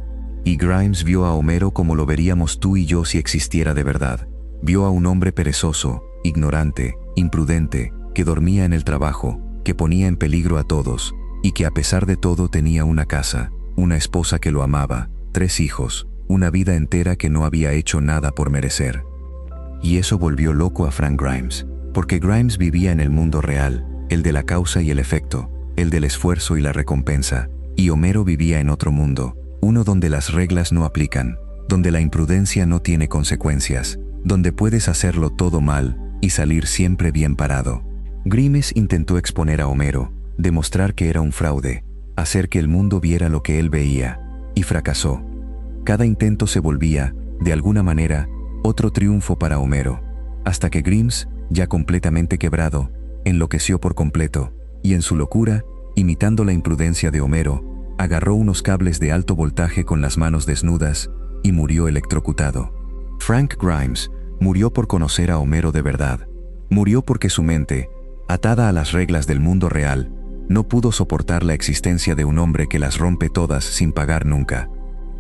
Y Grimes vio a Homero como lo veríamos tú y yo si existiera de verdad. Vio a un hombre perezoso, ignorante, imprudente, que dormía en el trabajo, que ponía en peligro a todos, y que a pesar de todo tenía una casa, una esposa que lo amaba, 3 hijos, una vida entera que no había hecho nada por merecer. Y eso volvió loco a Frank Grimes, porque Grimes vivía en el mundo real, el de la causa y el efecto, el del esfuerzo y la recompensa, y Homero vivía en otro mundo, uno donde las reglas no aplican, donde la imprudencia no tiene consecuencias, donde puedes hacerlo todo mal y salir siempre bien parado. Grimes intentó exponer a Homero, demostrar que era un fraude, hacer que el mundo viera lo que él veía, y fracasó. Cada intento se volvía, de alguna manera, otro triunfo para Homero, hasta que Grimes, ya completamente quebrado, enloqueció por completo, y en su locura, imitando la imprudencia de Homero, agarró unos cables de alto voltaje con las manos desnudas y murió electrocutado. Frank Grimes murió por conocer a Homero de verdad. Murió porque su mente, atada a las reglas del mundo real, no pudo soportar la existencia de un hombre que las rompe todas sin pagar nunca.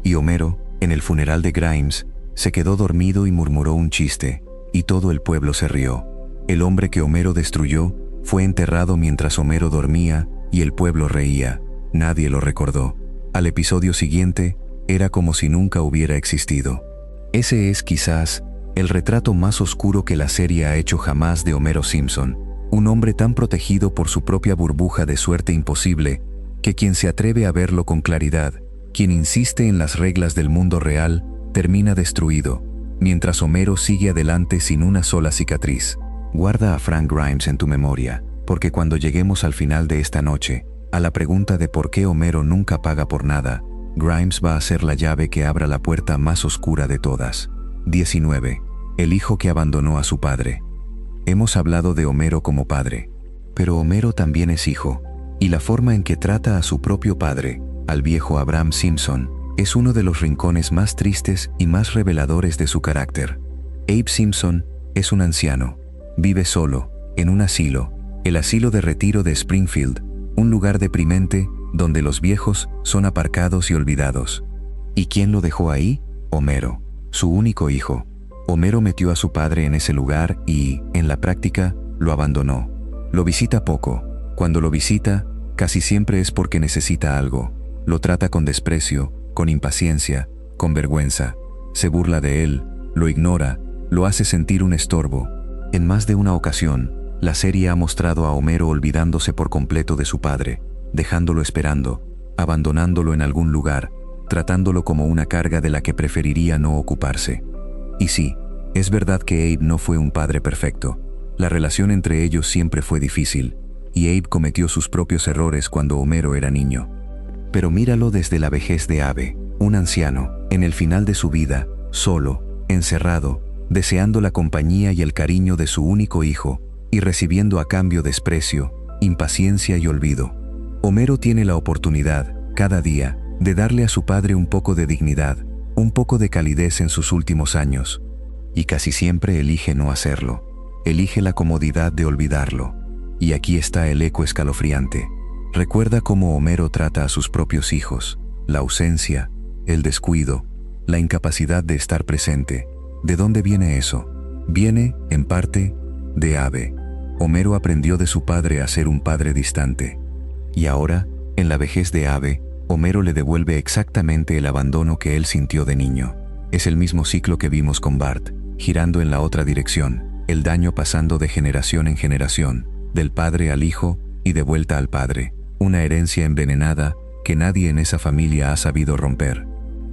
Y Homero, en el funeral de Grimes, se quedó dormido y murmuró un chiste, y todo el pueblo se rió. El hombre que Homero destruyó fue enterrado mientras Homero dormía y el pueblo reía. Nadie lo recordó. Al episodio siguiente, era como si nunca hubiera existido. Ese es quizás el retrato más oscuro que la serie ha hecho jamás de Homero Simpson, un hombre tan protegido por su propia burbuja de suerte imposible, que quien se atreve a verlo con claridad, quien insiste en las reglas del mundo real, termina destruido, mientras Homero sigue adelante sin una sola cicatriz. Guarda a Frank Grimes en tu memoria, porque cuando lleguemos al final de esta noche, a la pregunta de por qué Homero nunca paga por nada, Grimes va a ser la llave que abra la puerta más oscura de todas. 19. El hijo que abandonó a su padre. Hemos hablado de Homero como padre, pero Homero también es hijo, y la forma en que trata a su propio padre, al viejo Abraham Simpson, es uno de los rincones más tristes y más reveladores de su carácter. Abe Simpson es un anciano. Vive solo, en un asilo, el asilo de retiro de Springfield, un lugar deprimente donde los viejos son aparcados y olvidados. ¿Y quién lo dejó ahí? Homero, su único hijo. Homero metió a su padre en ese lugar y, en la práctica, lo abandonó. Lo visita poco. Cuando lo visita, casi siempre es porque necesita algo. Lo trata con desprecio, con impaciencia, con vergüenza. Se burla de él, lo ignora, lo hace sentir un estorbo. En más de una ocasión, la serie ha mostrado a Homero olvidándose por completo de su padre, dejándolo esperando, abandonándolo en algún lugar, tratándolo como una carga de la que preferiría no ocuparse. Y sí, es verdad que Abe no fue un padre perfecto. La relación entre ellos siempre fue difícil, y Abe cometió sus propios errores cuando Homero era niño. Pero míralo desde la vejez de Abe, un anciano, en el final de su vida, solo, encerrado, deseando la compañía y el cariño de su único hijo, y recibiendo a cambio desprecio, impaciencia y olvido. Homero tiene la oportunidad, cada día, de darle a su padre un poco de dignidad, un poco de calidez en sus últimos años, y casi siempre elige no hacerlo. Elige la comodidad de olvidarlo. Y aquí está el eco escalofriante. Recuerda cómo Homero trata a sus propios hijos, la ausencia, el descuido, la incapacidad de estar presente. ¿De dónde viene eso? Viene, en parte, de Abe. Homero aprendió de su padre a ser un padre distante. Y ahora, en la vejez de Abe, Homero le devuelve exactamente el abandono que él sintió de niño. Es el mismo ciclo que vimos con Bart, girando en la otra dirección, el daño pasando de generación en generación, del padre al hijo y de vuelta al padre, una herencia envenenada que nadie en esa familia ha sabido romper.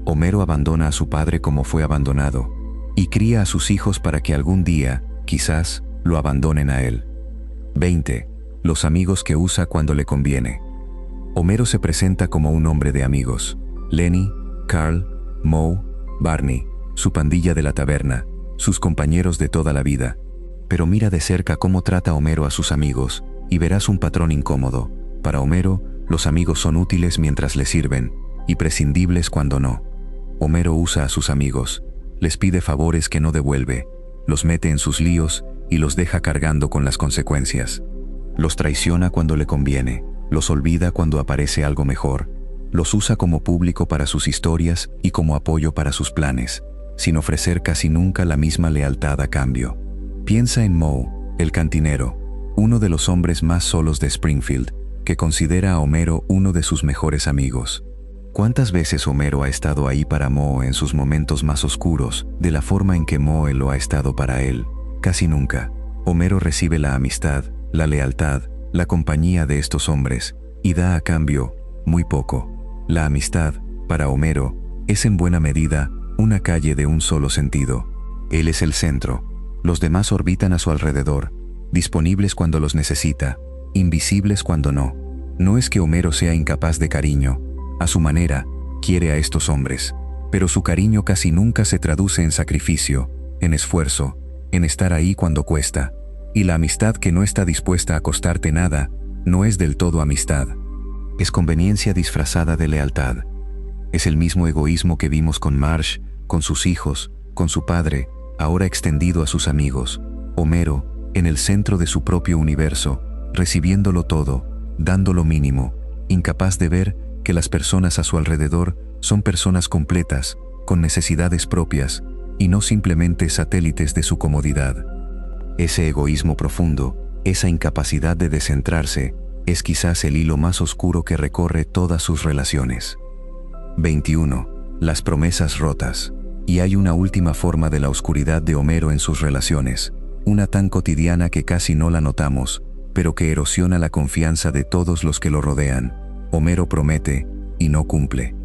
Homero abandona a su padre como fue abandonado, y cría a sus hijos para que algún día, quizás, lo abandonen a él. 20. Los amigos que usa cuando le conviene. Homero se presenta como un hombre de amigos. Lenny, Carl, Moe, Barney, su pandilla de la taberna, sus compañeros de toda la vida. Pero mira de cerca cómo trata Homero a sus amigos, y verás un patrón incómodo. Para Homero, los amigos son útiles mientras le sirven, y prescindibles cuando no. Homero usa a sus amigos, les pide favores que no devuelve, los mete en sus líos y los deja cargando con las consecuencias. Los traiciona cuando le conviene, los olvida cuando aparece algo mejor, los usa como público para sus historias y como apoyo para sus planes, sin ofrecer casi nunca la misma lealtad a cambio. Piensa en Moe, el cantinero, uno de los hombres más solos de Springfield, que considera a Homero uno de sus mejores amigos. ¿Cuántas veces Homero ha estado ahí para Moe en sus momentos más oscuros, de la forma en que Moe lo ha estado para él? Casi nunca. Homero recibe la amistad, la lealtad, la compañía de estos hombres, y da a cambio muy poco. La amistad, para Homero, es en buena medida una calle de un solo sentido. Él es el centro. Los demás orbitan a su alrededor, disponibles cuando los necesita, invisibles cuando no. No es que Homero sea incapaz de cariño. A su manera, quiere a estos hombres, pero su cariño casi nunca se traduce en sacrificio, en esfuerzo, en estar ahí cuando cuesta. Y la amistad que no está dispuesta a costarte nada, no es del todo amistad. Es conveniencia disfrazada de lealtad. Es el mismo egoísmo que vimos con Marge, con sus hijos, con su padre, ahora extendido a sus amigos. Homero, en el centro de su propio universo, recibiéndolo todo, dando lo mínimo, incapaz de ver que las personas a su alrededor son personas completas, con necesidades propias, y no simplemente satélites de su comodidad. Ese egoísmo profundo, esa incapacidad de descentrarse, es quizás el hilo más oscuro que recorre todas sus relaciones. 21. Las promesas rotas. Y hay una última forma de la oscuridad de Homero en sus relaciones, una tan cotidiana que casi no la notamos, pero que erosiona la confianza de todos los que lo rodean. Homero promete y no cumple.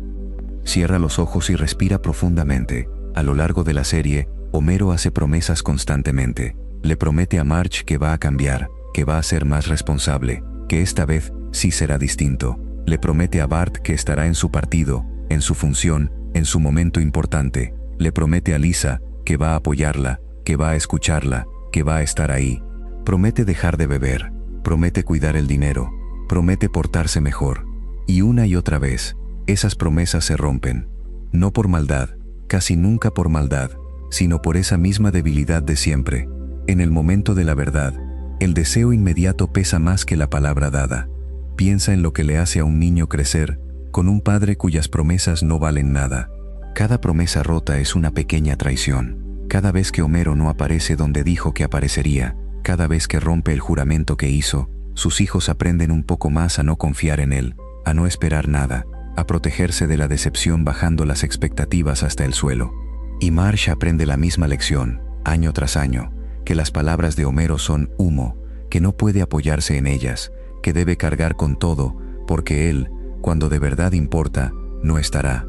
Cierra los ojos y respira profundamente. A lo largo de la serie, Homero hace promesas constantemente. Le promete a Marge que va a cambiar, que va a ser más responsable, que esta vez sí será distinto. Le promete a Bart que estará en su partido, en su función, en su momento importante. Le promete a Lisa que va a apoyarla, que va a escucharla, que va a estar ahí. Promete dejar de beber, promete cuidar el dinero, promete portarse mejor. Y una y otra vez, esas promesas se rompen. No por maldad, casi nunca por maldad, sino por esa misma debilidad de siempre. En el momento de la verdad, el deseo inmediato pesa más que la palabra dada. Piensa en lo que le hace a un niño crecer, con un padre cuyas promesas no valen nada. Cada promesa rota es una pequeña traición. Cada vez que Homero no aparece donde dijo que aparecería, cada vez que rompe el juramento que hizo, sus hijos aprenden un poco más a no confiar en él, a no esperar nada, a protegerse de la decepción bajando las expectativas hasta el suelo. Y Marge aprende la misma lección, año tras año, que las palabras de Homero son humo, que no puede apoyarse en ellas, que debe cargar con todo, porque él, cuando de verdad importa, no estará.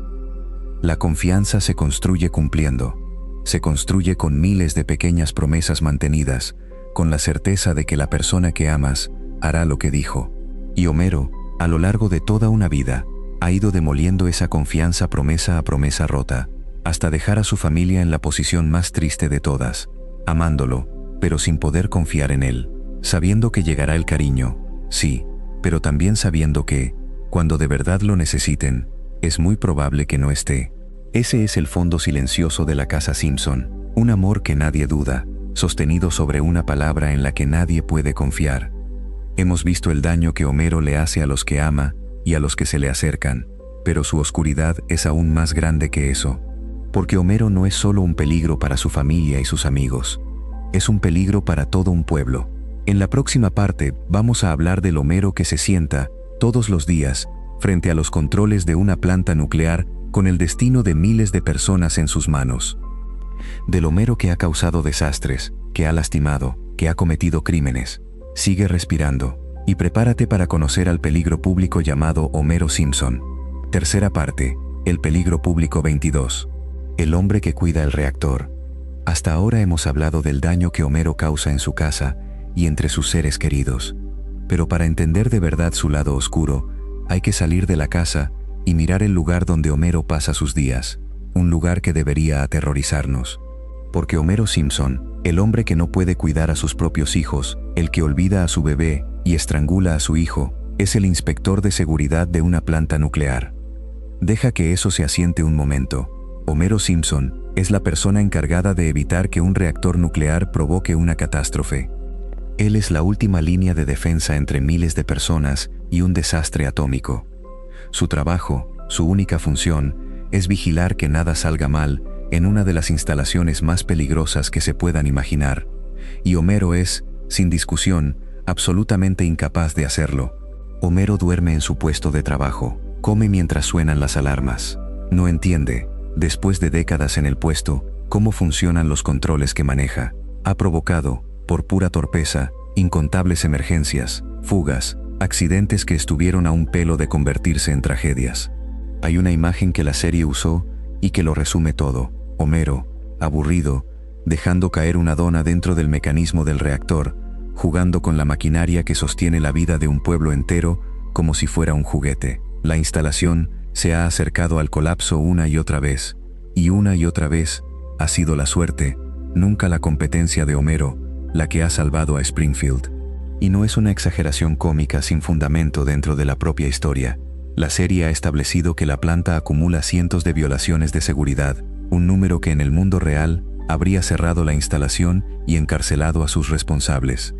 La confianza se construye cumpliendo. Se construye con miles de pequeñas promesas mantenidas, con la certeza de que la persona que amas hará lo que dijo. Y Homero, a lo largo de toda una vida, ha ido demoliendo esa confianza promesa a promesa rota, hasta dejar a su familia en la posición más triste de todas, amándolo, pero sin poder confiar en él, sabiendo que llegará el cariño, sí, pero también sabiendo que, cuando de verdad lo necesiten, es muy probable que no esté. Ese es el fondo silencioso de la casa Simpson, un amor que nadie duda, sostenido sobre una palabra en la que nadie puede confiar. Hemos visto el daño que Homero le hace a los que ama y a los que se le acercan, pero su oscuridad es aún más grande que eso, porque Homero no es solo un peligro para su familia y sus amigos, es un peligro para todo un pueblo. En la próxima parte vamos a hablar del Homero que se sienta, todos los días, frente a los controles de una planta nuclear con el destino de miles de personas en sus manos. Del Homero que ha causado desastres, que ha lastimado, que ha cometido crímenes. Sigue respirando y prepárate para conocer al peligro público llamado Homero Simpson. Tercera parte, el peligro público 22. El hombre que cuida el reactor. Hasta ahora hemos hablado del daño que Homero causa en su casa y entre sus seres queridos. Pero para entender de verdad su lado oscuro, hay que salir de la casa y mirar el lugar donde Homero pasa sus días, un lugar que debería aterrorizarnos. Porque Homero Simpson El hombre que no puede cuidar a sus propios hijos, el que olvida a su bebé y estrangula a su hijo, es el inspector de seguridad de una planta nuclear. Deja que eso se asiente un momento. Homero Simpson es la persona encargada de evitar que un reactor nuclear provoque una catástrofe. Él es la última línea de defensa entre miles de personas y un desastre atómico. Su trabajo, su única función, es vigilar que nada salga mal en una de las instalaciones más peligrosas que se puedan imaginar. Y Homero es, sin discusión, absolutamente incapaz de hacerlo. Homero duerme en su puesto de trabajo, come mientras suenan las alarmas. No entiende, después de décadas en el puesto, cómo funcionan los controles que maneja. Ha provocado, por pura torpeza, incontables emergencias, fugas, accidentes que estuvieron a un pelo de convertirse en tragedias. Hay una imagen que la serie usó y que lo resume todo. Homero, aburrido, dejando caer una dona dentro del mecanismo del reactor, jugando con la maquinaria que sostiene la vida de un pueblo entero como si fuera un juguete. La instalación se ha acercado al colapso una y otra vez ha sido la suerte, nunca la competencia de Homero, la que ha salvado a Springfield. Y no es una exageración cómica sin fundamento dentro de la propia historia. La serie ha establecido que la planta acumula cientos de violaciones de seguridad, un número que en el mundo real habría cerrado la instalación y encarcelado a sus responsables.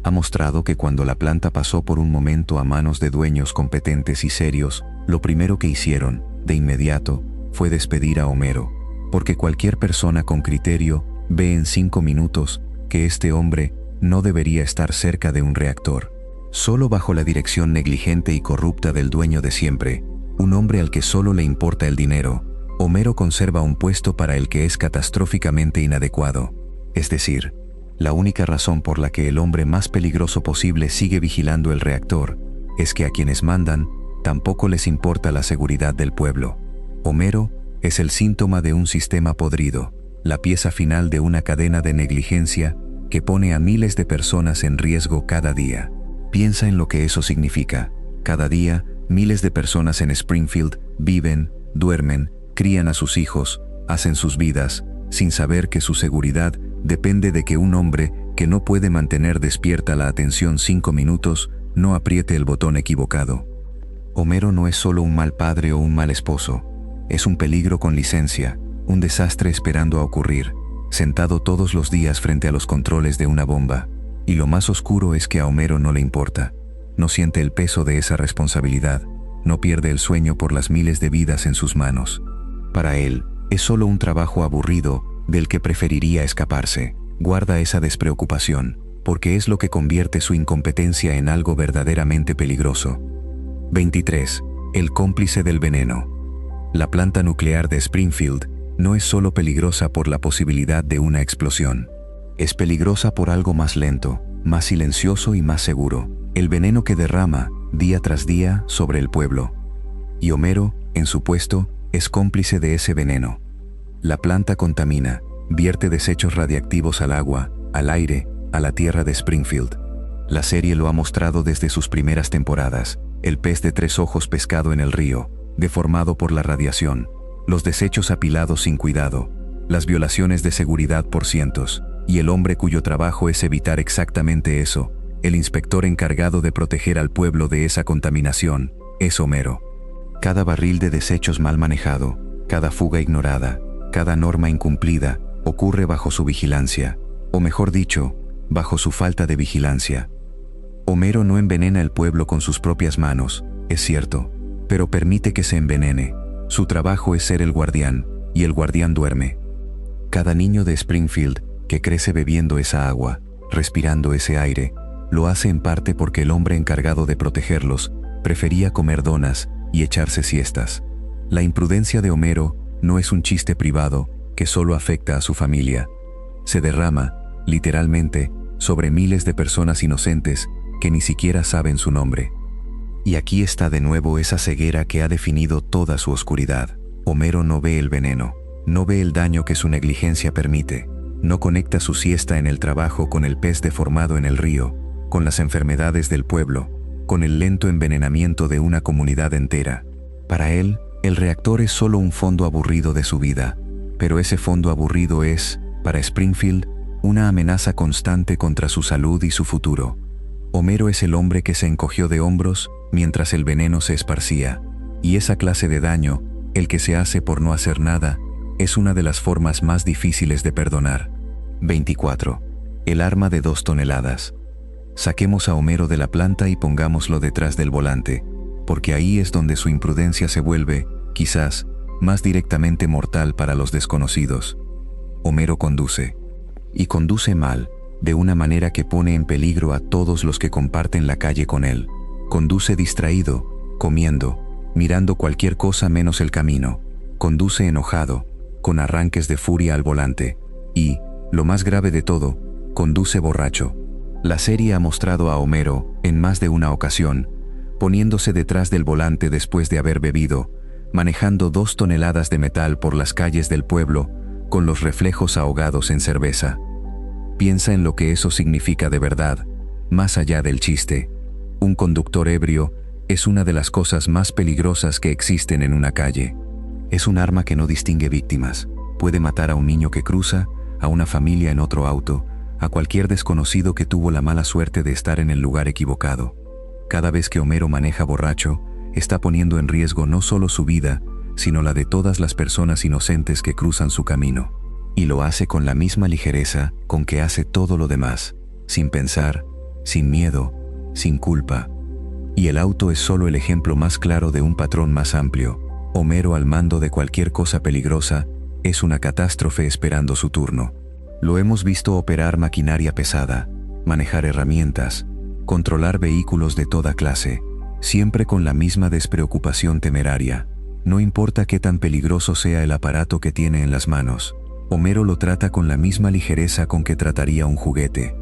Ha mostrado que cuando la planta pasó por un momento a manos de dueños competentes y serios, lo primero que hicieron, de inmediato, fue despedir a Homero, porque cualquier persona con criterio ve en 5 minutos que este hombre no debería estar cerca de un reactor. Solo bajo la dirección negligente y corrupta del dueño de siempre, un hombre al que solo le importa el dinero, Homero conserva un puesto para el que es catastróficamente inadecuado. Es decir, la única razón por la que el hombre más peligroso posible sigue vigilando el reactor es que a quienes mandan tampoco les importa la seguridad del pueblo. Homero es el síntoma de un sistema podrido, la pieza final de una cadena de negligencia que pone a miles de personas en riesgo cada día. Piensa en lo que eso significa. Cada día, miles de personas en Springfield viven, duermen, crían a sus hijos, hacen sus vidas, sin saber que su seguridad depende de que un hombre que no puede mantener despierta la atención 5 minutos no apriete el botón equivocado. Homero no es solo un mal padre o un mal esposo, es un peligro con licencia, un desastre esperando a ocurrir, sentado todos los días frente a los controles de una bomba. Y lo más oscuro es que a Homero no le importa, no siente el peso de esa responsabilidad, no pierde el sueño por las miles de vidas en sus manos. Para él, es solo un trabajo aburrido del que preferiría escaparse. Guarda esa despreocupación, porque es lo que convierte su incompetencia en algo verdaderamente peligroso. 23. El cómplice del veneno. La planta nuclear de Springfield no es solo peligrosa por la posibilidad de una explosión. Es peligrosa por algo más lento, más silencioso y más seguro, el veneno que derrama, día tras día, sobre el pueblo. Y Homero, en su puesto, es cómplice de ese veneno. La planta contamina, vierte desechos radiactivos al agua, al aire, a la tierra de Springfield. La serie lo ha mostrado desde sus primeras temporadas, el pez de 3 ojos pescado en el río, deformado por la radiación, los desechos apilados sin cuidado, las violaciones de seguridad por cientos, y el hombre cuyo trabajo es evitar exactamente eso, el inspector encargado de proteger al pueblo de esa contaminación, es Homero. Cada barril de desechos mal manejado, cada fuga ignorada, cada norma incumplida, ocurre bajo su vigilancia, o mejor dicho, bajo su falta de vigilancia. Homero no envenena el pueblo con sus propias manos, es cierto, pero permite que se envenene. Su trabajo es ser el guardián, y el guardián duerme. Cada niño de Springfield que crece bebiendo esa agua, respirando ese aire, lo hace en parte porque el hombre encargado de protegerlos prefería comer donas y echarse siestas. La imprudencia de Homero no es un chiste privado que solo afecta a su familia. Se derrama, literalmente, sobre miles de personas inocentes que ni siquiera saben su nombre. Y aquí está de nuevo esa ceguera que ha definido toda su oscuridad. Homero no ve el veneno, no ve el daño que su negligencia permite, no conecta su siesta en el trabajo con el pez deformado en el río, con las enfermedades del pueblo, con el lento envenenamiento de una comunidad entera. Para él, el reactor es solo un fondo aburrido de su vida, pero ese fondo aburrido es, para Springfield, una amenaza constante contra su salud y su futuro. Homero es el hombre que se encogió de hombros mientras el veneno se esparcía, y esa clase de daño, el que se hace por no hacer nada, es una de las formas más difíciles de perdonar. 24. El arma de 2 toneladas. Saquemos a Homero de la planta y pongámoslo detrás del volante, porque ahí es donde su imprudencia se vuelve, quizás, más directamente mortal para los desconocidos. Homero conduce. Y conduce mal, de una manera que pone en peligro a todos los que comparten la calle con él. Conduce distraído, comiendo, mirando cualquier cosa menos el camino. Conduce enojado, con arranques de furia al volante. Y, lo más grave de todo, conduce borracho. La serie ha mostrado a Homero, en más de una ocasión, poniéndose detrás del volante después de haber bebido, manejando 2 toneladas de metal por las calles del pueblo, con los reflejos ahogados en cerveza. Piensa en lo que eso significa de verdad, más allá del chiste. Un conductor ebrio es una de las cosas más peligrosas que existen en una calle. Es un arma que no distingue víctimas. Puede matar a un niño que cruza, a una familia en otro auto, a cualquier desconocido que tuvo la mala suerte de estar en el lugar equivocado. Cada vez que Homero maneja borracho, está poniendo en riesgo no solo su vida, sino la de todas las personas inocentes que cruzan su camino. Y lo hace con la misma ligereza con que hace todo lo demás, sin pensar, sin miedo, sin culpa. Y el auto es solo el ejemplo más claro de un patrón más amplio. Homero al mando de cualquier cosa peligrosa es una catástrofe esperando su turno. Lo hemos visto operar maquinaria pesada, manejar herramientas, controlar vehículos de toda clase, siempre con la misma despreocupación temeraria. No importa qué tan peligroso sea el aparato que tiene en las manos, Homero lo trata con la misma ligereza con que trataría un juguete.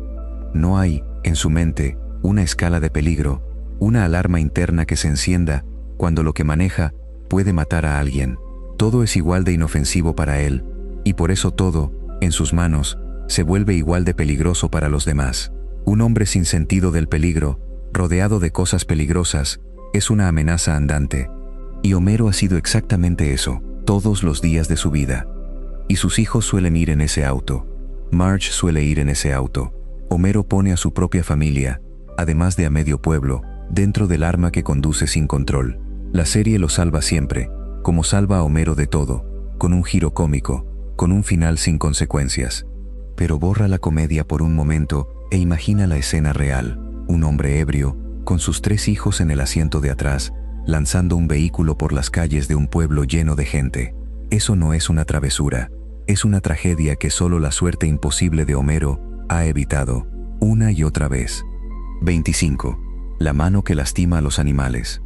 No hay, en su mente, una escala de peligro, una alarma interna que se encienda cuando lo que maneja puede matar a alguien. Todo es igual de inofensivo para él, y por eso todo, en sus manos, se vuelve igual de peligroso para los demás. Un hombre sin sentido del peligro, rodeado de cosas peligrosas, es una amenaza andante. Y Homero ha sido exactamente eso, todos los días de su vida. Y sus hijos suelen ir en ese auto. Marge suele ir en ese auto. Homero pone a su propia familia, además de a medio pueblo, dentro del arma que conduce sin control. La serie lo salva siempre, como salva a Homero de todo, con un giro cómico, con un final sin consecuencias. Pero borra la comedia por un momento e imagina la escena real. Un hombre ebrio, con sus 3 hijos en el asiento de atrás, lanzando un vehículo por las calles de un pueblo lleno de gente. Eso no es una travesura, es una tragedia que solo la suerte imposible de Homero ha evitado, una y otra vez. 25. La mano que lastima a los animales.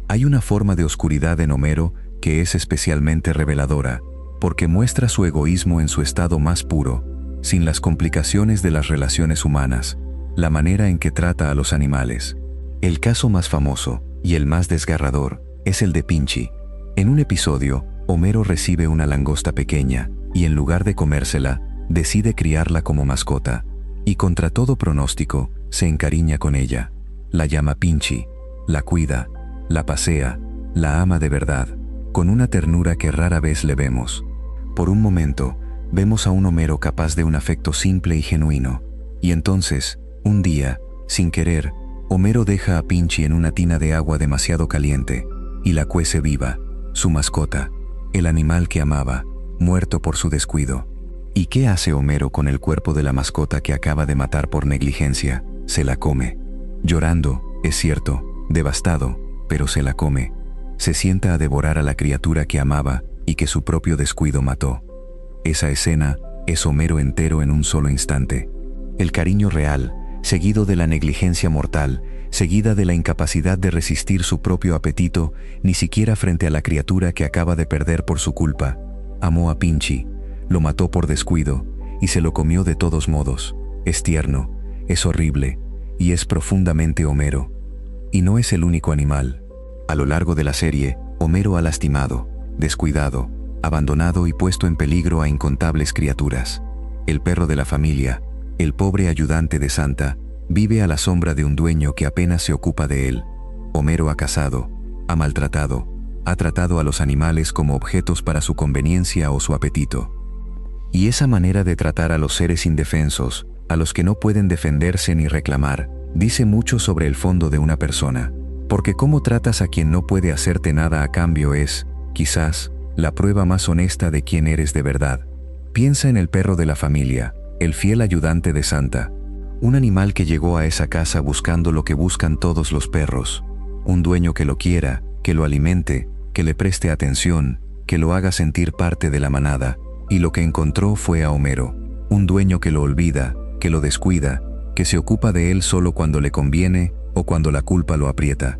Hay una forma de oscuridad en Homero que es especialmente reveladora, porque muestra su egoísmo en su estado más puro, sin las complicaciones de las relaciones humanas, la manera en que trata a los animales. El caso más famoso, y el más desgarrador, es el de Pinchy. En un episodio, Homero recibe una langosta pequeña, y en lugar de comérsela, decide criarla como mascota, y contra todo pronóstico, se encariña con ella. La llama Pinchy, la cuida, la pasea, la ama de verdad, con una ternura que rara vez le vemos. Por un momento, vemos a un Homero capaz de un afecto simple y genuino. Y entonces, un día, sin querer, Homero deja a Pinchy en una tina de agua demasiado caliente, y la cuece viva, su mascota, el animal que amaba, muerto por su descuido. ¿Y qué hace Homero con el cuerpo de la mascota que acaba de matar por negligencia? Se la come. Llorando, es cierto, devastado, pero se la come. Se sienta a devorar a la criatura que amaba y que su propio descuido mató. Esa escena es Homero entero en un solo instante. El cariño real, seguido de la negligencia mortal, seguida de la incapacidad de resistir su propio apetito, ni siquiera frente a la criatura que acaba de perder por su culpa. Amó a Pinchy, lo mató por descuido, y se lo comió de todos modos. Es tierno, es horrible, y es profundamente Homero. Y no es el único animal. A lo largo de la serie, Homero ha lastimado, descuidado, abandonado y puesto en peligro a incontables criaturas. El perro de la familia, el pobre ayudante de Santa, vive a la sombra de un dueño que apenas se ocupa de él. Homero ha cazado, ha maltratado, ha tratado a los animales como objetos para su conveniencia o su apetito. Y esa manera de tratar a los seres indefensos, a los que no pueden defenderse ni reclamar, dice mucho sobre el fondo de una persona. Porque cómo tratas a quien no puede hacerte nada a cambio es, quizás, la prueba más honesta de quién eres de verdad. Piensa en el perro de la familia, el fiel ayudante de Santa. Un animal que llegó a esa casa buscando lo que buscan todos los perros. Un dueño que lo quiera, que lo alimente, que le preste atención, que lo haga sentir parte de la manada. Y lo que encontró fue a Homero, un dueño que lo olvida, que lo descuida, que se ocupa de él solo cuando le conviene o cuando la culpa lo aprieta.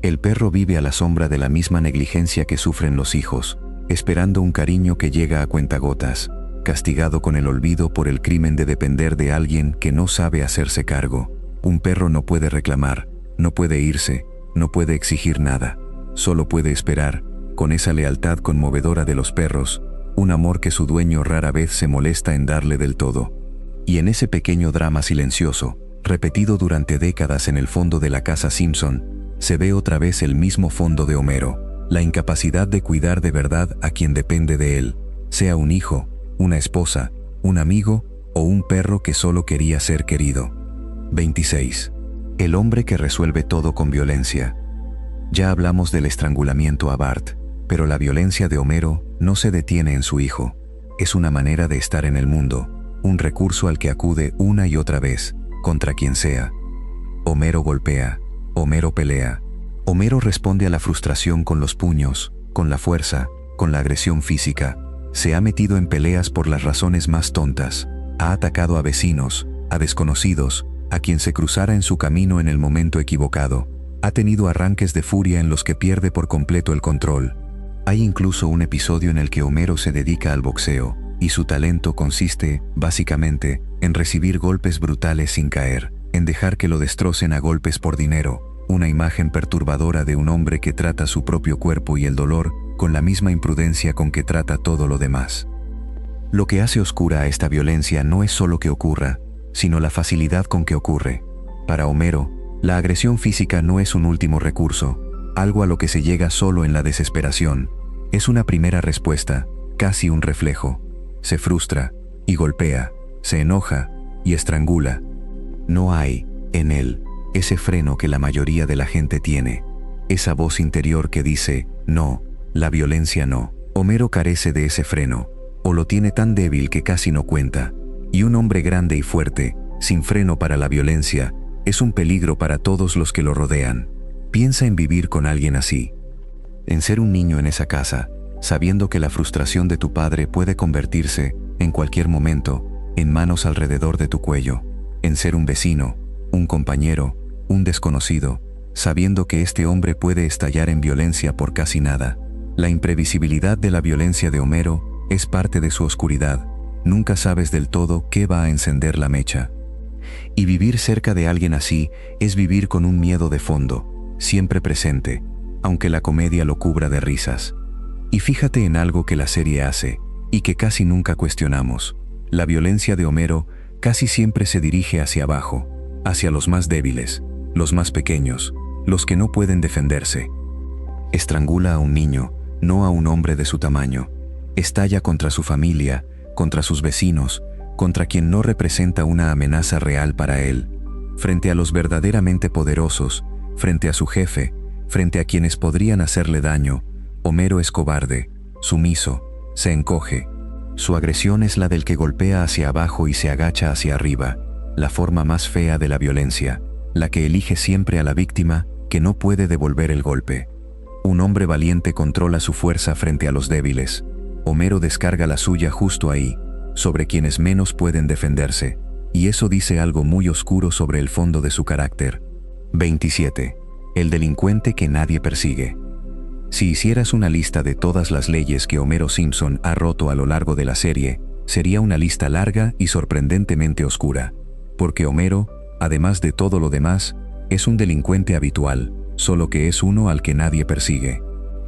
El perro vive a la sombra de la misma negligencia que sufren los hijos, esperando un cariño que llega a cuentagotas, castigado con el olvido por el crimen de depender de alguien que no sabe hacerse cargo. Un perro no puede reclamar, no puede irse, no puede exigir nada, solo puede esperar, con esa lealtad conmovedora de los perros, un amor que su dueño rara vez se molesta en darle del todo. Y en ese pequeño drama silencioso, repetido durante décadas en el fondo de la casa Simpson, se ve otra vez el mismo fondo de Homero, la incapacidad de cuidar de verdad a quien depende de él, sea un hijo, una esposa, un amigo o un perro que solo quería ser querido. 26. El hombre que resuelve todo con violencia. Ya hablamos del estrangulamiento a Bart, pero la violencia de Homero no se detiene en su hijo. Es una manera de estar en el mundo, un recurso al que acude una y otra vez, contra quien sea. Homero golpea, Homero pelea. Homero responde a la frustración con los puños, con la fuerza, con la agresión física. Se ha metido en peleas por las razones más tontas. Ha atacado a vecinos, a desconocidos, a quien se cruzara en su camino en el momento equivocado. Ha tenido arranques de furia en los que pierde por completo el control. Hay incluso un episodio en el que Homero se dedica al boxeo, y su talento consiste, básicamente, en recibir golpes brutales sin caer, en dejar que lo destrocen a golpes por dinero, una imagen perturbadora de un hombre que trata su propio cuerpo y el dolor con la misma imprudencia con que trata todo lo demás. Lo que hace oscura a esta violencia no es solo que ocurra, sino la facilidad con que ocurre. Para Homero, la agresión física no es un último recurso, algo a lo que se llega solo en la desesperación. Es una primera respuesta, casi un reflejo. Se frustra, y golpea, se enoja, y estrangula. No hay, en él, ese freno que la mayoría de la gente tiene. Esa voz interior que dice, no, la violencia no. Homero carece de ese freno, o lo tiene tan débil que casi no cuenta. Y un hombre grande y fuerte, sin freno para la violencia, es un peligro para todos los que lo rodean. Piensa en vivir con alguien así. En ser un niño en esa casa, sabiendo que la frustración de tu padre puede convertirse, en cualquier momento, en manos alrededor de tu cuello. En ser un vecino, un compañero, un desconocido, sabiendo que este hombre puede estallar en violencia por casi nada. La imprevisibilidad de la violencia de Homero es parte de su oscuridad. Nunca sabes del todo qué va a encender la mecha. Y vivir cerca de alguien así es vivir con un miedo de fondo, siempre presente, aunque la comedia lo cubra de risas. Y fíjate en algo que la serie hace, y que casi nunca cuestionamos. La violencia de Homero casi siempre se dirige hacia abajo, hacia los más débiles, los más pequeños, los que no pueden defenderse. Estrangula a un niño, no a un hombre de su tamaño. Estalla contra su familia, contra sus vecinos, contra quien no representa una amenaza real para él. Frente a los verdaderamente poderosos, frente a su jefe, frente a quienes podrían hacerle daño, Homero es cobarde, sumiso, se encoge. Su agresión es la del que golpea hacia abajo y se agacha hacia arriba, la forma más fea de la violencia, la que elige siempre a la víctima que no puede devolver el golpe. Un hombre valiente controla su fuerza frente a los débiles. Homero descarga la suya justo ahí, sobre quienes menos pueden defenderse, y eso dice algo muy oscuro sobre el fondo de su carácter. 27. El delincuente que nadie persigue. Si hicieras una lista de todas las leyes que Homero Simpson ha roto a lo largo de la serie, sería una lista larga y sorprendentemente oscura, porque Homero, además de todo lo demás, es un delincuente habitual, solo que es uno al que nadie persigue.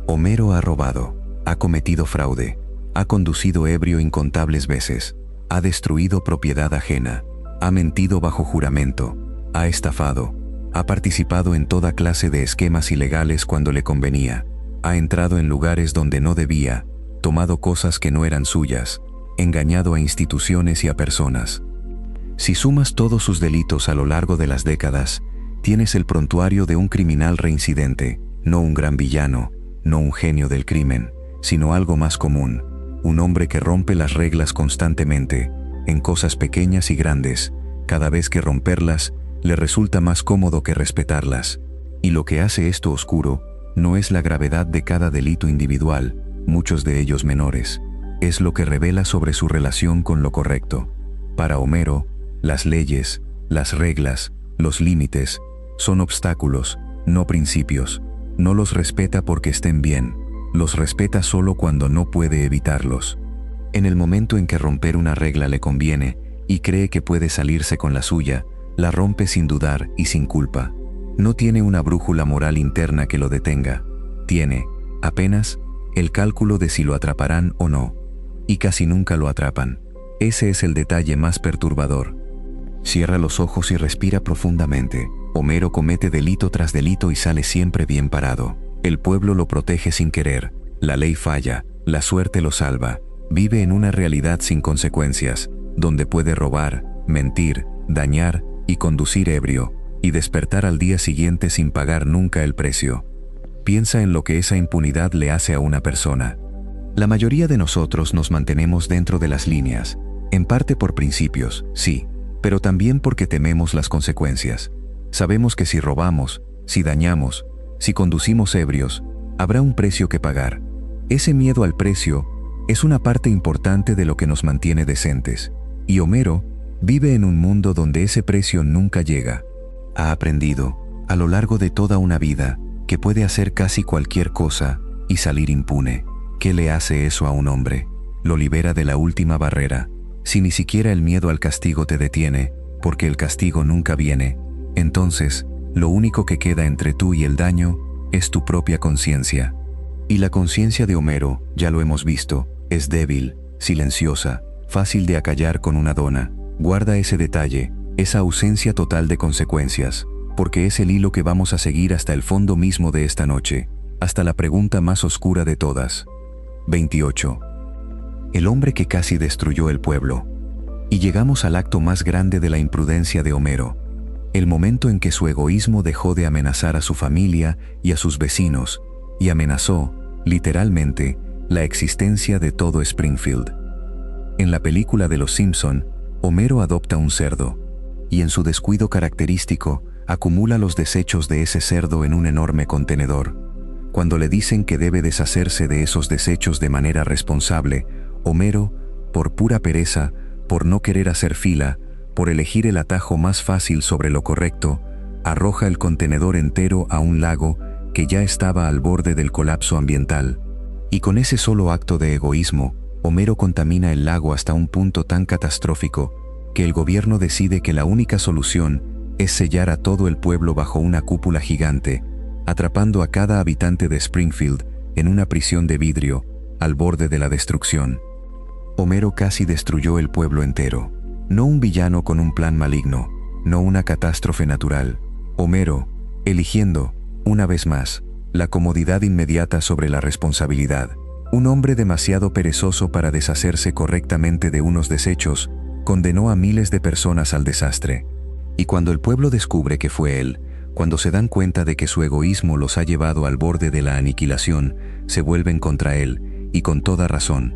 Homero ha robado, ha cometido fraude, ha conducido ebrio incontables veces, ha destruido propiedad ajena, ha mentido bajo juramento, ha estafado, ha participado en toda clase de esquemas ilegales cuando le convenía, ha entrado en lugares donde no debía, tomado cosas que no eran suyas, engañado a instituciones y a personas. Si sumas todos sus delitos a lo largo de las décadas, tienes el prontuario de un criminal reincidente, no un gran villano, no un genio del crimen, sino algo más común, un hombre que rompe las reglas constantemente, en cosas pequeñas y grandes, cada vez que romperlas le resulta más cómodo que respetarlas. Y lo que hace esto oscuro no es la gravedad de cada delito individual, muchos de ellos menores, es lo que revela sobre su relación con lo correcto. Para Homero, las leyes, las reglas, los límites, son obstáculos, no principios. No los respeta porque estén bien, los respeta solo cuando no puede evitarlos. En el momento en que romper una regla le conviene y cree que puede salirse con la suya, la rompe sin dudar y sin culpa. No tiene una brújula moral interna que lo detenga. Tiene, apenas, el cálculo de si lo atraparán o no. Y casi nunca lo atrapan. Ese es el detalle más perturbador. Cierra los ojos y respira profundamente. Homero comete delito tras delito y sale siempre bien parado. El pueblo lo protege sin querer. La ley falla, la suerte lo salva. Vive en una realidad sin consecuencias, donde puede robar, mentir, dañar y conducir ebrio, y despertar al día siguiente sin pagar nunca el precio. Piensa en lo que esa impunidad le hace a una persona. La mayoría de nosotros nos mantenemos dentro de las líneas, en parte por principios, sí, pero también porque tememos las consecuencias. Sabemos que si robamos, si dañamos, si conducimos ebrios, habrá un precio que pagar. Ese miedo al precio es una parte importante de lo que nos mantiene decentes. Y Homero vive en un mundo donde ese precio nunca llega. Ha aprendido, a lo largo de toda una vida, que puede hacer casi cualquier cosa y salir impune. ¿Qué le hace eso a un hombre? Lo libera de la última barrera. Si ni siquiera el miedo al castigo te detiene, porque el castigo nunca viene, entonces, lo único que queda entre tú y el daño es tu propia conciencia. Y la conciencia de Homero, ya lo hemos visto, es débil, silenciosa, fácil de acallar con una dona. Guarda ese detalle, esa ausencia total de consecuencias, porque es el hilo que vamos a seguir hasta el fondo mismo de esta noche, hasta la pregunta más oscura de todas. 28. El hombre que casi destruyó el pueblo. Y llegamos al acto más grande de la imprudencia de Homero. El momento en que su egoísmo dejó de amenazar a su familia y a sus vecinos, y amenazó, literalmente, la existencia de todo Springfield. En la película de Los Simpson, Homero adopta un cerdo, y en su descuido característico, acumula los desechos de ese cerdo en un enorme contenedor. Cuando le dicen que debe deshacerse de esos desechos de manera responsable, Homero, por pura pereza, por no querer hacer fila, por elegir el atajo más fácil sobre lo correcto, arroja el contenedor entero a un lago que ya estaba al borde del colapso ambiental. Y con ese solo acto de egoísmo, Homero contamina el lago hasta un punto tan catastrófico que el gobierno decide que la única solución es sellar a todo el pueblo bajo una cúpula gigante, atrapando a cada habitante de Springfield en una prisión de vidrio, al borde de la destrucción. Homero casi destruyó el pueblo entero. No un villano con un plan maligno, no una catástrofe natural. Homero, eligiendo, una vez más, la comodidad inmediata sobre la responsabilidad. Un hombre demasiado perezoso para deshacerse correctamente de unos desechos, condenó a miles de personas al desastre. Y cuando el pueblo descubre que fue él, cuando se dan cuenta de que su egoísmo los ha llevado al borde de la aniquilación, se vuelven contra él, y con toda razón.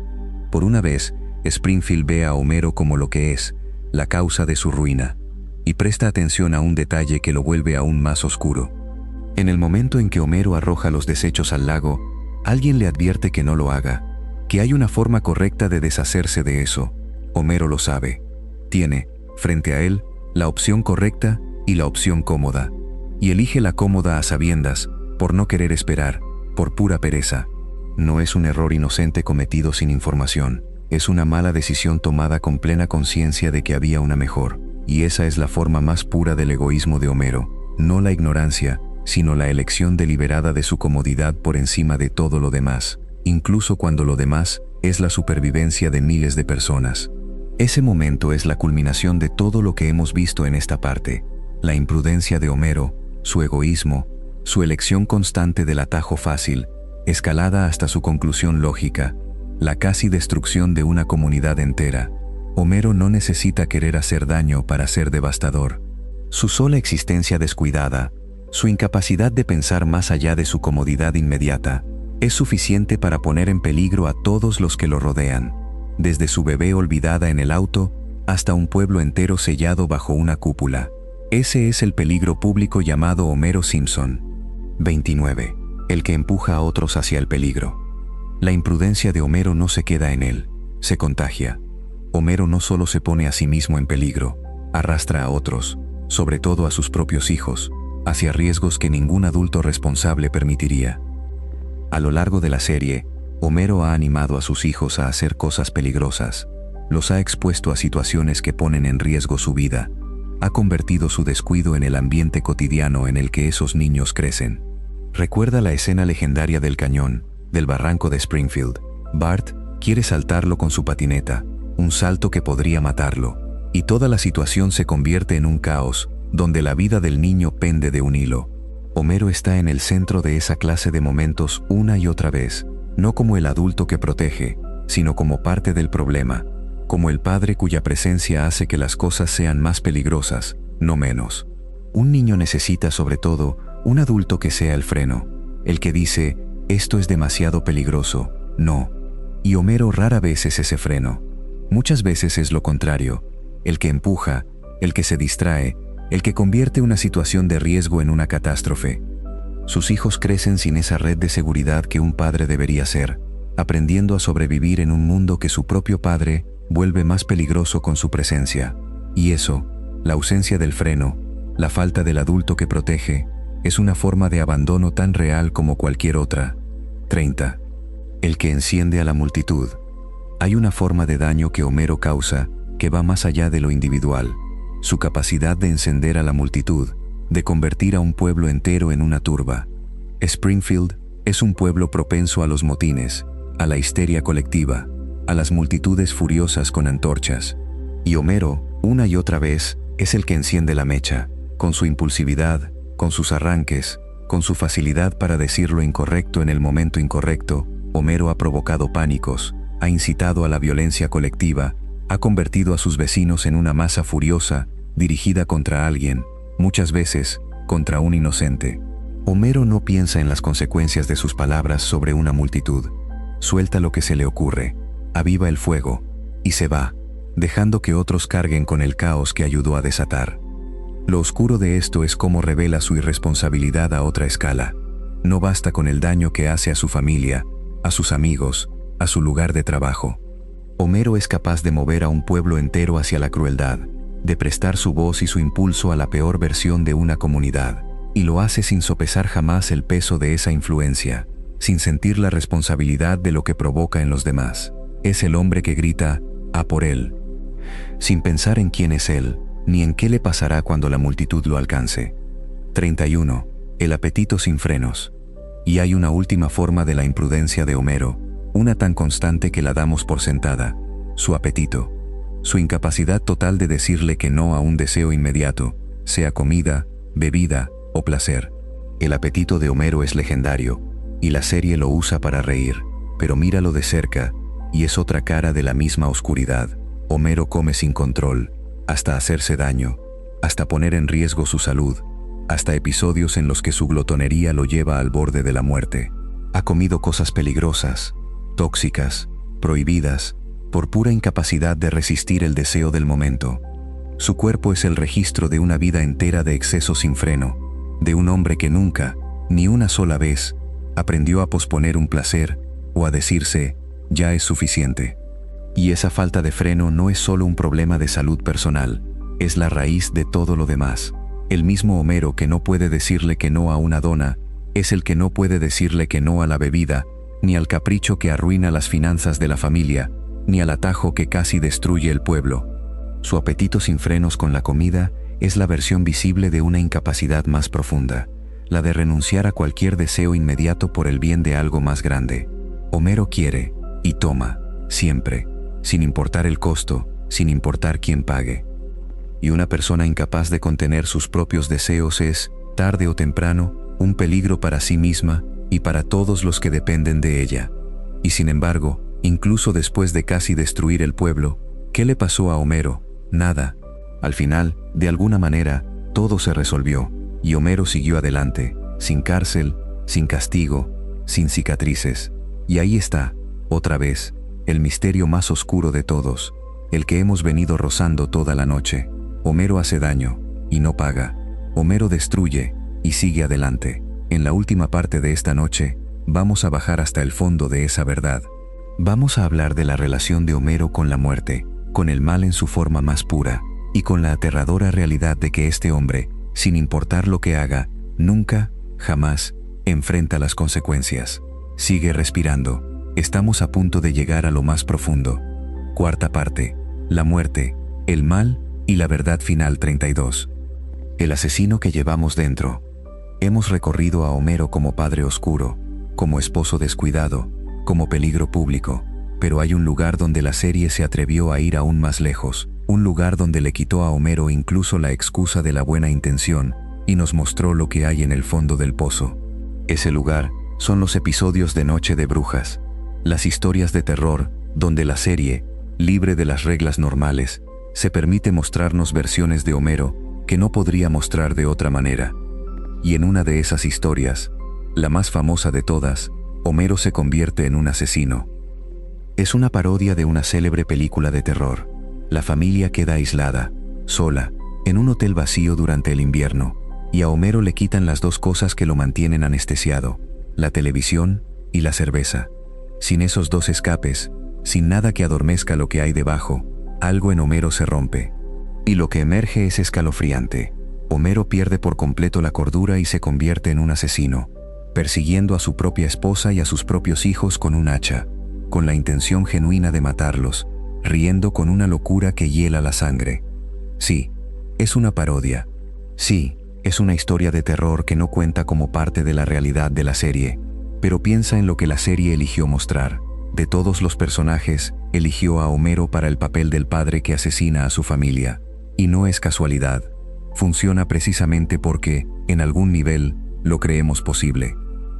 Por una vez, Springfield ve a Homero como lo que es, la causa de su ruina, y presta atención a un detalle que lo vuelve aún más oscuro. En el momento en que Homero arroja los desechos al lago, alguien le advierte que no lo haga, que hay una forma correcta de deshacerse de eso. Homero lo sabe. Tiene, frente a él, la opción correcta y la opción cómoda, y elige la cómoda a sabiendas, por no querer esperar, por pura pereza. No es un error inocente cometido sin información, es una mala decisión tomada con plena conciencia de que había una mejor, y esa es la forma más pura del egoísmo de Homero, no la ignorancia, sino la elección deliberada de su comodidad por encima de todo lo demás, incluso cuando lo demás es la supervivencia de miles de personas. Ese momento es la culminación de todo lo que hemos visto en esta parte, la imprudencia de Homero, su egoísmo, su elección constante del atajo fácil, escalada hasta su conclusión lógica, la casi destrucción de una comunidad entera. Homero no necesita querer hacer daño para ser devastador. Su sola existencia descuidada, su incapacidad de pensar más allá de su comodidad inmediata, es suficiente para poner en peligro a todos los que lo rodean, desde su bebé olvidada en el auto hasta un pueblo entero sellado bajo una cúpula. Ese es el peligro público llamado Homero Simpson. 29. El que empuja a otros hacia el peligro. La imprudencia de Homero no se queda en él, se contagia. Homero no solo se pone a sí mismo en peligro, arrastra a otros, sobre todo a sus propios hijos, hacia riesgos que ningún adulto responsable permitiría. A lo largo de la serie, Homero ha animado a sus hijos a hacer cosas peligrosas, los ha expuesto a situaciones que ponen en riesgo su vida, ha convertido su descuido en el ambiente cotidiano en el que esos niños crecen. Recuerda la escena legendaria del cañón, del barranco de Springfield. Bart quiere saltarlo con su patineta, un salto que podría matarlo, y toda la situación se convierte en un caos, donde la vida del niño pende de un hilo. Homero está en el centro de esa clase de momentos una y otra vez, no como el adulto que protege, sino como parte del problema, como el padre cuya presencia hace que las cosas sean más peligrosas, no menos. Un niño necesita sobre todo un adulto que sea el freno, el que dice, esto es demasiado peligroso, no. Y Homero rara vez es ese freno. Muchas veces es lo contrario, el que empuja, el que se distrae, el que convierte una situación de riesgo en una catástrofe. Sus hijos crecen sin esa red de seguridad que un padre debería ser, aprendiendo a sobrevivir en un mundo que su propio padre vuelve más peligroso con su presencia. Y eso, la ausencia del freno, la falta del adulto que protege, es una forma de abandono tan real como cualquier otra. 30. El que enciende a la multitud. Hay una forma de daño que Homero causa que va más allá de lo individual. Su capacidad de encender a la multitud, de convertir a un pueblo entero en una turba. Springfield es un pueblo propenso a los motines, a la histeria colectiva, a las multitudes furiosas con antorchas. Y Homero, una y otra vez, es el que enciende la mecha, con su impulsividad, con sus arranques, con su facilidad para decir lo incorrecto en el momento incorrecto. Homero ha provocado pánicos, ha incitado a la violencia colectiva, ha convertido a sus vecinos en una masa furiosa, dirigida contra alguien, muchas veces, contra un inocente. Homero no piensa en las consecuencias de sus palabras sobre una multitud. Suelta lo que se le ocurre, aviva el fuego, y se va, dejando que otros carguen con el caos que ayudó a desatar. Lo oscuro de esto es cómo revela su irresponsabilidad a otra escala. No basta con el daño que hace a su familia, a sus amigos, a su lugar de trabajo. Homero es capaz de mover a un pueblo entero hacia la crueldad, de prestar su voz y su impulso a la peor versión de una comunidad, y lo hace sin sopesar jamás el peso de esa influencia, sin sentir la responsabilidad de lo que provoca en los demás. Es el hombre que grita, "a por él", sin pensar en quién es él, ni en qué le pasará cuando la multitud lo alcance. 31. El apetito sin frenos. Y hay una última forma de la imprudencia de Homero, una tan constante que la damos por sentada: su apetito. Su incapacidad total de decirle que no a un deseo inmediato, sea comida, bebida o placer. El apetito de Homero es legendario, y la serie lo usa para reír, pero míralo de cerca, y es otra cara de la misma oscuridad. Homero come sin control, hasta hacerse daño, hasta poner en riesgo su salud, hasta episodios en los que su glotonería lo lleva al borde de la muerte. Ha comido cosas peligrosas, tóxicas, prohibidas, por pura incapacidad de resistir el deseo del momento. Su cuerpo es el registro de una vida entera de exceso sin freno, de un hombre que nunca, ni una sola vez, aprendió a posponer un placer o a decirse, ya es suficiente. Y esa falta de freno no es solo un problema de salud personal, es la raíz de todo lo demás. El mismo Homero que no puede decirle que no a una dona, es el que no puede decirle que no a la bebida, ni al capricho que arruina las finanzas de la familia, ni al atajo que casi destruye el pueblo. Su apetito sin frenos con la comida es la versión visible de una incapacidad más profunda, la de renunciar a cualquier deseo inmediato por el bien de algo más grande. Homero quiere, y toma, siempre, sin importar el costo, sin importar quién pague. Y una persona incapaz de contener sus propios deseos es, tarde o temprano, un peligro para sí misma y para todos los que dependen de ella. Y sin embargo, Incluso después de casi destruir el pueblo, ¿qué le pasó a Homero? Nada. Al final, de alguna manera, todo se resolvió, y Homero siguió adelante, sin cárcel, sin castigo, sin cicatrices. Y ahí está, otra vez, el misterio más oscuro de todos, el que hemos venido rozando toda la noche. Homero hace daño, y no paga. Homero destruye, y sigue adelante. En la última parte de esta noche, vamos a bajar hasta el fondo de esa verdad. Vamos a hablar de la relación de Homero con la muerte, con el mal en su forma más pura, y con la aterradora realidad de que este hombre, sin importar lo que haga, nunca, jamás, enfrenta las consecuencias. Sigue respirando. Estamos a punto de llegar a lo más profundo. Cuarta parte. La muerte, el mal y la verdad final 32. El asesino que llevamos dentro. Hemos recorrido a Homero como padre oscuro, como esposo descuidado, como peligro público, pero hay un lugar donde la serie se atrevió a ir aún más lejos, un lugar donde le quitó a Homero incluso la excusa de la buena intención y nos mostró lo que hay en el fondo del pozo. Ese lugar son los episodios de Noche de Brujas, las historias de terror donde la serie, libre de las reglas normales, se permite mostrarnos versiones de Homero que no podría mostrar de otra manera. Y en una de esas historias, la más famosa de todas, Homero se convierte en un asesino. Es una parodia de una célebre película de terror. La familia queda aislada, sola, en un hotel vacío durante el invierno, y a Homero le quitan las dos cosas que lo mantienen anestesiado, la televisión y la cerveza. Sin esos dos escapes, sin nada que adormezca lo que hay debajo, algo en Homero se rompe. Y lo que emerge es escalofriante. Homero pierde por completo la cordura y se convierte en un asesino, persiguiendo a su propia esposa y a sus propios hijos con un hacha, con la intención genuina de matarlos, riendo con una locura que hiela la sangre. Sí, es una parodia. Sí, es una historia de terror que no cuenta como parte de la realidad de la serie, pero piensa en lo que la serie eligió mostrar. De todos los personajes, eligió a Homero para el papel del padre que asesina a su familia. Y no es casualidad. Funciona precisamente porque, en algún nivel, lo creemos posible.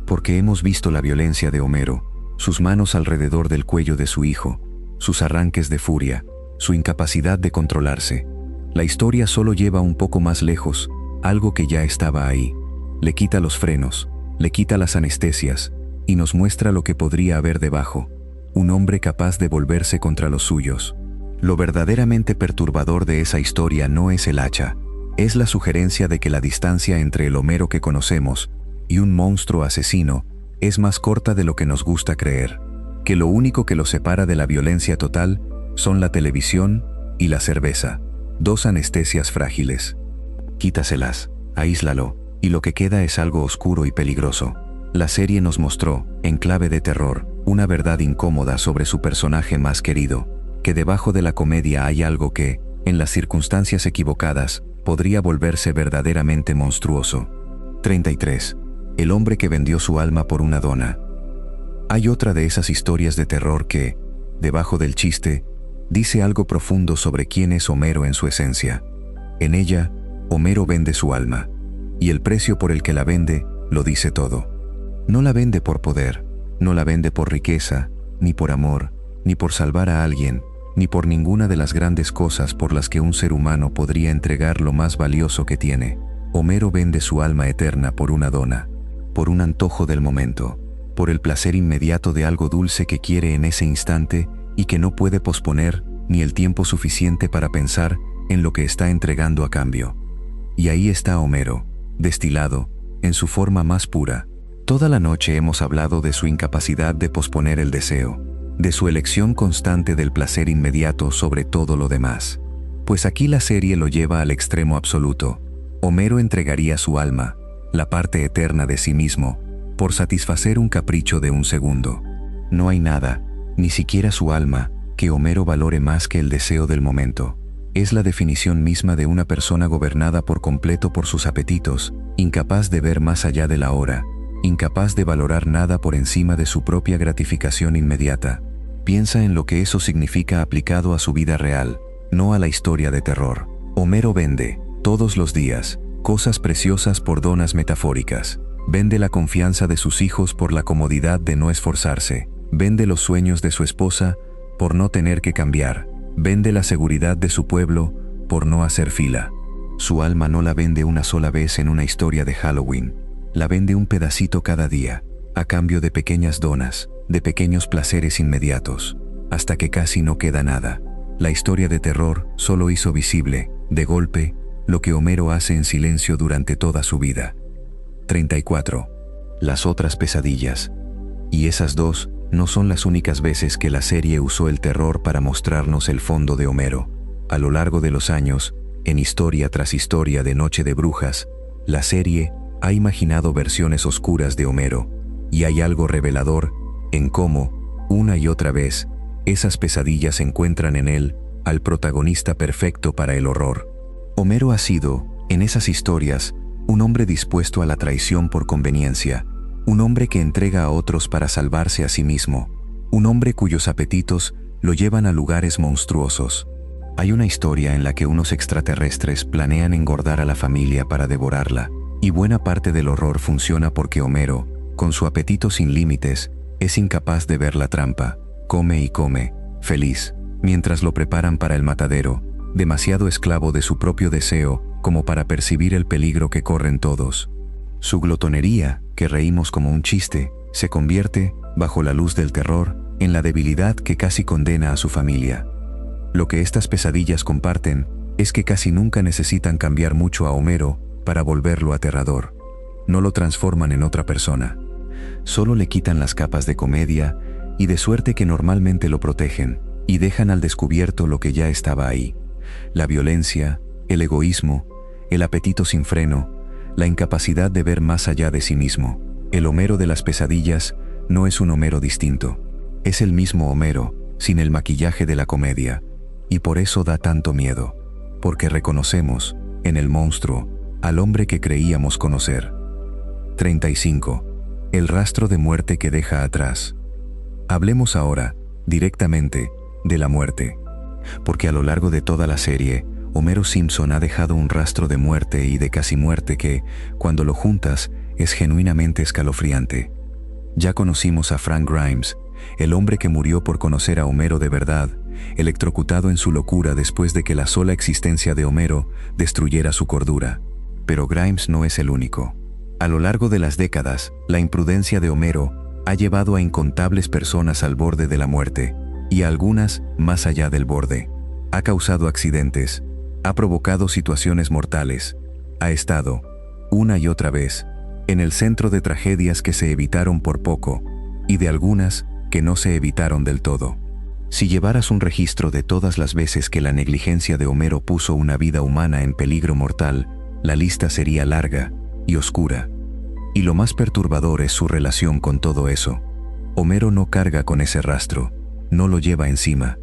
Porque hemos visto la violencia de Homero, sus manos alrededor del cuello de su hijo, sus arranques de furia, su incapacidad de controlarse. La historia solo lleva un poco más lejos, algo que ya estaba ahí. Le quita los frenos, le quita las anestesias, y nos muestra lo que podría haber debajo. Un hombre capaz de volverse contra los suyos. Lo verdaderamente perturbador de esa historia no es el hacha, es la sugerencia de que la distancia entre el Homero que conocemos y un monstruo asesino es más corta de lo que nos gusta creer, que lo único que lo separa de la violencia total son la televisión y la cerveza, dos anestesias frágiles. Quítaselas, aíslalo, y lo que queda es algo oscuro y peligroso. La serie nos mostró, en clave de terror, una verdad incómoda sobre su personaje más querido, que debajo de la comedia hay algo que, en las circunstancias equivocadas, podría volverse verdaderamente monstruoso. 33. El hombre que vendió su alma por una dona. Hay otra de esas historias de terror que, debajo del chiste, dice algo profundo sobre quién es Homero en su esencia. En ella, Homero vende su alma, y el precio por el que la vende lo dice todo. No la vende por poder, no la vende por riqueza, ni por amor, ni por salvar a alguien, ni por ninguna de las grandes cosas por las que un ser humano podría entregar lo más valioso que tiene. Homero vende su alma eterna por una dona, por un antojo del momento, por el placer inmediato de algo dulce que quiere en ese instante y que no puede posponer ni el tiempo suficiente para pensar en lo que está entregando a cambio. Y ahí está Homero, destilado, en su forma más pura. Toda la noche hemos hablado de su incapacidad de posponer el deseo, de su elección constante del placer inmediato sobre todo lo demás. Pues aquí la serie lo lleva al extremo absoluto. Homero entregaría su alma, la parte eterna de sí mismo, por satisfacer un capricho de un segundo. No hay nada, ni siquiera su alma, que Homero valore más que el deseo del momento. Es la definición misma de una persona gobernada por completo por sus apetitos, incapaz de ver más allá de la hora, incapaz de valorar nada por encima de su propia gratificación inmediata. Piensa en lo que eso significa aplicado a su vida real, no a la historia de terror. Homero vende, todos los días, cosas preciosas por donas metafóricas. Vende la confianza de sus hijos por la comodidad de no esforzarse. Vende los sueños de su esposa por no tener que cambiar. Vende la seguridad de su pueblo por no hacer fila. Su alma no la vende una sola vez en una historia de Halloween. La vende un pedacito cada día, a cambio de pequeñas donas, de pequeños placeres inmediatos, hasta que casi no queda nada. La historia de terror solo hizo visible, de golpe, lo que Homero hace en silencio durante toda su vida. 34. Las otras pesadillas. Y esas dos no son las únicas veces que la serie usó el terror para mostrarnos el fondo de Homero. A lo largo de los años, en historia tras historia de Noche de Brujas, la serie ha imaginado versiones oscuras de Homero, y hay algo revelador en cómo, una y otra vez, esas pesadillas encuentran en él al protagonista perfecto para el horror. Homero ha sido, en esas historias, un hombre dispuesto a la traición por conveniencia, un hombre que entrega a otros para salvarse a sí mismo, un hombre cuyos apetitos lo llevan a lugares monstruosos. Hay una historia en la que unos extraterrestres planean engordar a la familia para devorarla, y buena parte del horror funciona porque Homero, con su apetito sin límites, es incapaz de ver la trampa. Come y come, feliz, mientras lo preparan para el matadero, demasiado esclavo de su propio deseo como para percibir el peligro que corren todos. Su glotonería, que reímos como un chiste, se convierte, bajo la luz del terror, en la debilidad que casi condena a su familia. Lo que estas pesadillas comparten es que casi nunca necesitan cambiar mucho a Homero para volverlo aterrador. No lo transforman en otra persona. Solo le quitan las capas de comedia y de suerte que normalmente lo protegen, y dejan al descubierto lo que ya estaba ahí: la violencia, el egoísmo, el apetito sin freno, la incapacidad de ver más allá de sí mismo. El Homero de las pesadillas no es un Homero distinto. Es el mismo Homero, sin el maquillaje de la comedia. Y por eso da tanto miedo. Porque reconocemos, en el monstruo, al hombre que creíamos conocer. 35. El rastro de muerte que deja atrás. Hablemos ahora, directamente, de la muerte. Porque a lo largo de toda la serie, Homero Simpson ha dejado un rastro de muerte y de casi muerte que, cuando lo juntas, es genuinamente escalofriante. Ya conocimos a Frank Grimes, el hombre que murió por conocer a Homero de verdad, electrocutado en su locura después de que la sola existencia de Homero destruyera su cordura. Pero Grimes no es el único. A lo largo de las décadas, la imprudencia de Homero ha llevado a incontables personas al borde de la muerte, y a algunas más allá del borde. Ha causado accidentes, ha provocado situaciones mortales, ha estado, una y otra vez, en el centro de tragedias que se evitaron por poco, y de algunas que no se evitaron del todo. Si llevaras un registro de todas las veces que la negligencia de Homero puso una vida humana en peligro mortal, la lista sería larga y oscura. Y lo más perturbador es su relación con todo eso. Homero no carga con ese rastro, no lo lleva encima.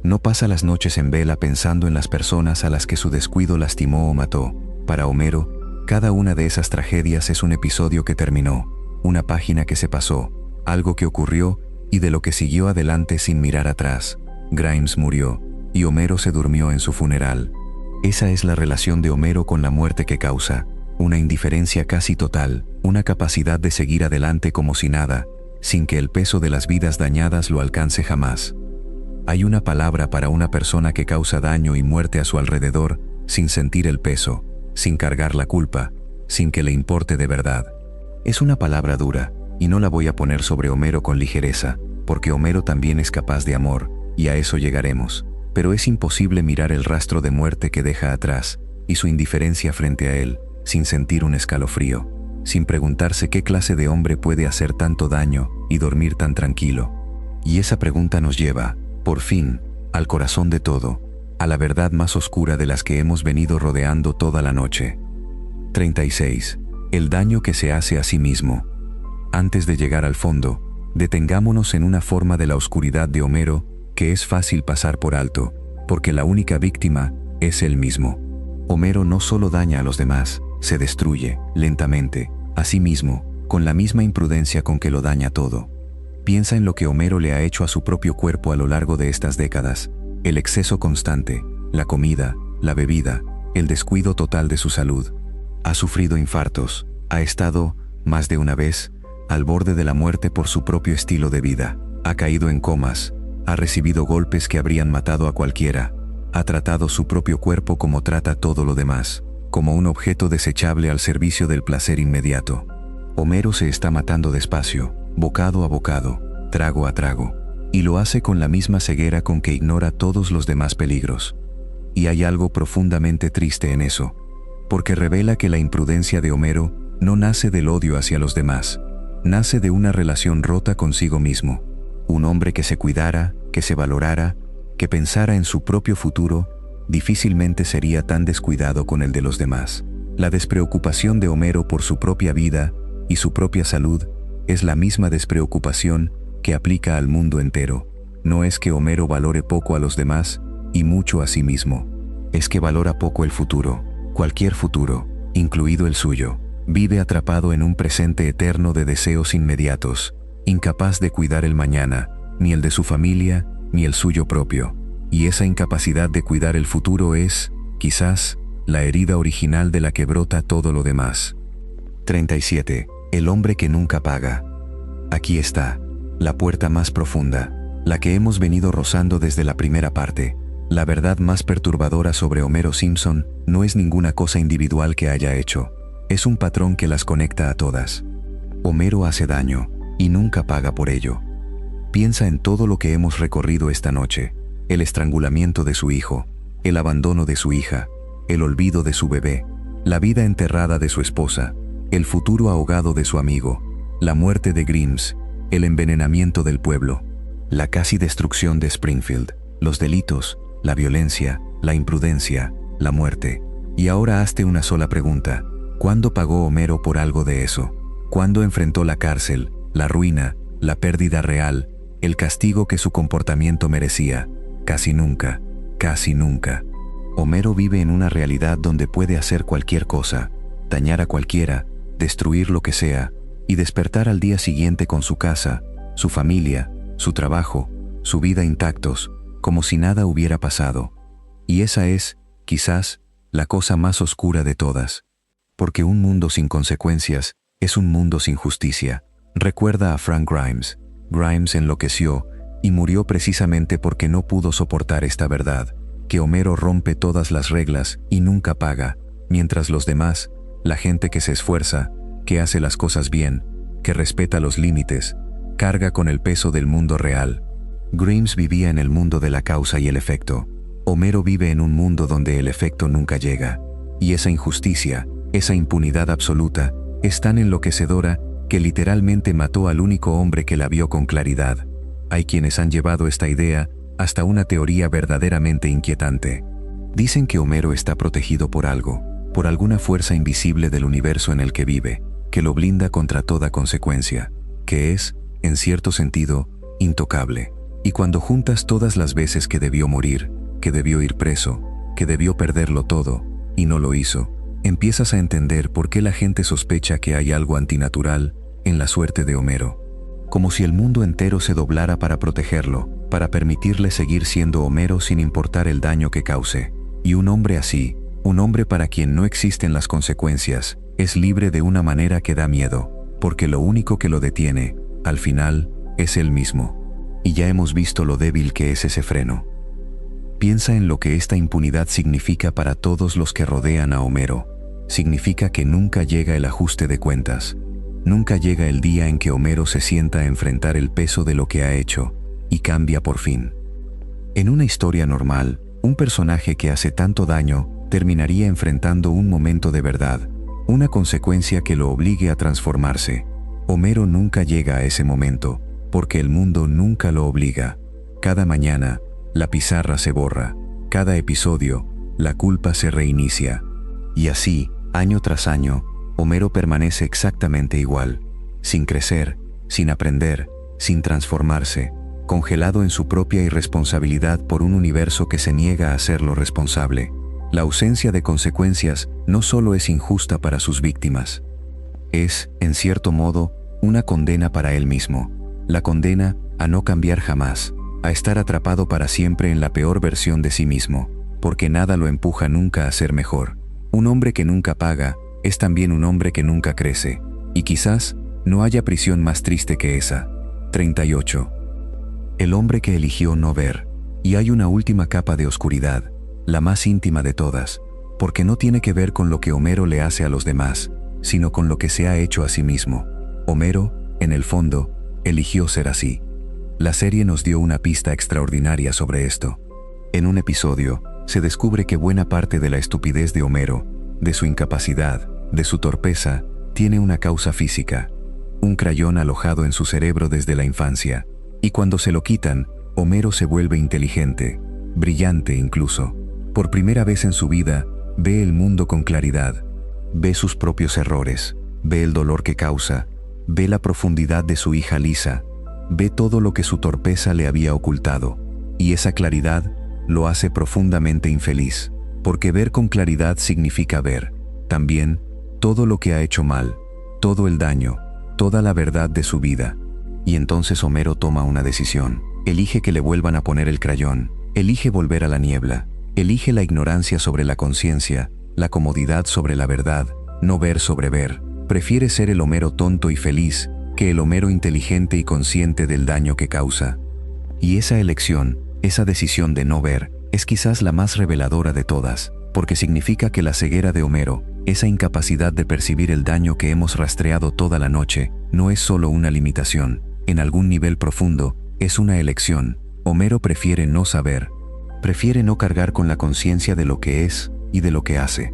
No pasa las noches en vela pensando en las personas a las que su descuido lastimó o mató. Para Homero, cada una de esas tragedias es un episodio que terminó, una página que se pasó, algo que ocurrió y de lo que siguió adelante sin mirar atrás. Grimes murió, y Homero se durmió en su funeral. Esa es la relación de Homero con la muerte que causa, una indiferencia casi total, una capacidad de seguir adelante como si nada, sin que el peso de las vidas dañadas lo alcance jamás. Hay una palabra para una persona que causa daño y muerte a su alrededor, sin sentir el peso, sin cargar la culpa, sin que le importe de verdad. Es una palabra dura, y no la voy a poner sobre Homero con ligereza, porque Homero también es capaz de amor, y a eso llegaremos. Pero es imposible mirar el rastro de muerte que deja atrás, y su indiferencia frente a él, sin sentir un escalofrío, sin preguntarse qué clase de hombre puede hacer tanto daño y dormir tan tranquilo. Y esa pregunta nos lleva, por fin, al corazón de todo, a la verdad más oscura de las que hemos venido rodeando toda la noche. 36. El daño que se hace a sí mismo. Antes de llegar al fondo, detengámonos en una forma de la oscuridad de Homero que es fácil pasar por alto, porque la única víctima es él mismo. Homero no solo daña a los demás, se destruye, lentamente, a sí mismo, con la misma imprudencia con que lo daña todo. Piensa en lo que Homero le ha hecho a su propio cuerpo a lo largo de estas décadas: el exceso constante, la comida, la bebida, el descuido total de su salud. Ha sufrido infartos, ha estado, más de una vez, al borde de la muerte por su propio estilo de vida. Ha caído en comas, ha recibido golpes que habrían matado a cualquiera, ha tratado su propio cuerpo como trata todo lo demás, como un objeto desechable al servicio del placer inmediato. Homero se está matando despacio, bocado a bocado, trago a trago, y lo hace con la misma ceguera con que ignora todos los demás peligros. Y hay algo profundamente triste en eso, porque revela que la imprudencia de Homero no nace del odio hacia los demás, nace de una relación rota consigo mismo. Un hombre que se cuidara, que se valorara, que pensara en su propio futuro, difícilmente sería tan descuidado con el de los demás. La despreocupación de Homero por su propia vida y su propia salud es la misma despreocupación que aplica al mundo entero. No es que Homero valore poco a los demás y mucho a sí mismo. Es que valora poco el futuro, cualquier futuro, incluido el suyo. Vive atrapado en un presente eterno de deseos inmediatos, incapaz de cuidar el mañana, ni el de su familia, ni el suyo propio. Y esa incapacidad de cuidar el futuro es, quizás, la herida original de la que brota todo lo demás. 37. El hombre que nunca paga. Aquí está, la puerta más profunda, la que hemos venido rozando desde la primera parte. La verdad más perturbadora sobre Homero Simpson no es ninguna cosa individual que haya hecho. Es un patrón que las conecta a todas. Homero hace daño, y nunca paga por ello. Piensa en todo lo que hemos recorrido esta noche: el estrangulamiento de su hijo, el abandono de su hija, el olvido de su bebé, la vida enterrada de su esposa, el futuro ahogado de su amigo, la muerte de Grimes, el envenenamiento del pueblo, la casi destrucción de Springfield, los delitos, la violencia, la imprudencia, la muerte. Y ahora hazte una sola pregunta: ¿cuándo pagó Homero por algo de eso? ¿Cuándo enfrentó la cárcel, la ruina, la pérdida real, el castigo que su comportamiento merecía? Casi nunca, casi nunca. Homero vive en una realidad donde puede hacer cualquier cosa, dañar a cualquiera, destruir lo que sea, y despertar al día siguiente con su casa, su familia, su trabajo, su vida intactos, como si nada hubiera pasado. Y esa es, quizás, la cosa más oscura de todas. Porque un mundo sin consecuencias es un mundo sin justicia. Recuerda a Frank Grimes. Grimes enloqueció y murió precisamente porque no pudo soportar esta verdad, que Homero rompe todas las reglas y nunca paga, mientras los demás, la gente que se esfuerza, que hace las cosas bien, que respeta los límites, carga con el peso del mundo real. Grimes vivía en el mundo de la causa y el efecto. Homero vive en un mundo donde el efecto nunca llega. Y esa injusticia, esa impunidad absoluta, es tan enloquecedora que literalmente mató al único hombre que la vio con claridad. Hay quienes han llevado esta idea hasta una teoría verdaderamente inquietante. Dicen que Homero está protegido por algo, por alguna fuerza invisible del universo en el que vive, que lo blinda contra toda consecuencia, que es, en cierto sentido, intocable. Y cuando juntas todas las veces que debió morir, que debió ir preso, que debió perderlo todo, y no lo hizo, empiezas a entender por qué la gente sospecha que hay algo antinatural en la suerte de Homero. Como si el mundo entero se doblara para protegerlo, para permitirle seguir siendo Homero sin importar el daño que cause. Y un hombre así, un hombre para quien no existen las consecuencias, es libre de una manera que da miedo, porque lo único que lo detiene, al final, es él mismo. Y ya hemos visto lo débil que es ese freno. Piensa en lo que esta impunidad significa para todos los que rodean a Homero. Significa que nunca llega el ajuste de cuentas. Nunca llega el día en que Homero se sienta a enfrentar el peso de lo que ha hecho, y cambia por fin. En una historia normal, un personaje que hace tanto daño terminaría enfrentando un momento de verdad, una consecuencia que lo obligue a transformarse. Homero nunca llega a ese momento, porque el mundo nunca lo obliga. Cada mañana, la pizarra se borra. Cada episodio, la culpa se reinicia. Y así, año tras año, Homero permanece exactamente igual, sin crecer, sin aprender, sin transformarse, congelado en su propia irresponsabilidad por un universo que se niega a hacerlo responsable. La ausencia de consecuencias no solo es injusta para sus víctimas, es, en cierto modo, una condena para él mismo. La condena a no cambiar jamás, a estar atrapado para siempre en la peor versión de sí mismo, porque nada lo empuja nunca a ser mejor. Un hombre que nunca paga es también un hombre que nunca crece, y quizás no haya prisión más triste que esa. 38. el hombre que eligió no ver. Y hay una última capa de oscuridad, la más íntima de todas, porque no tiene que ver con lo que Homero le hace a los demás, sino con lo que se ha hecho a sí mismo. Homero, en el fondo, eligió ser así. La serie nos dio una pista extraordinaria sobre esto. En un episodio, se descubre que buena parte de la estupidez de Homero, de su incapacidad, de su torpeza, tiene una causa física. Un crayón alojado en su cerebro desde la infancia. Y cuando se lo quitan, Homero se vuelve inteligente, brillante incluso. Por primera vez en su vida, ve el mundo con claridad. Ve sus propios errores, ve el dolor que causa, ve la profundidad de su hija Lisa, ve todo lo que su torpeza le había ocultado. Y esa claridad lo hace profundamente infeliz, porque ver con claridad significa ver, también, todo lo que ha hecho mal, todo el daño, toda la verdad de su vida. Y entonces Homero toma una decisión. Elige que le vuelvan a poner el crayón, elige volver a la niebla, elige la ignorancia sobre la conciencia, la comodidad sobre la verdad, no ver sobre ver. Prefiere ser el Homero tonto y feliz que el Homero inteligente y consciente del daño que causa. Y esa elección, esa decisión de no ver, es quizás la más reveladora de todas, porque significa que la ceguera de Homero, esa incapacidad de percibir el daño que hemos rastreado toda la noche, no es solo una limitación, en algún nivel profundo, es una elección. Homero prefiere no saber, prefiere no cargar con la conciencia de lo que es y de lo que hace.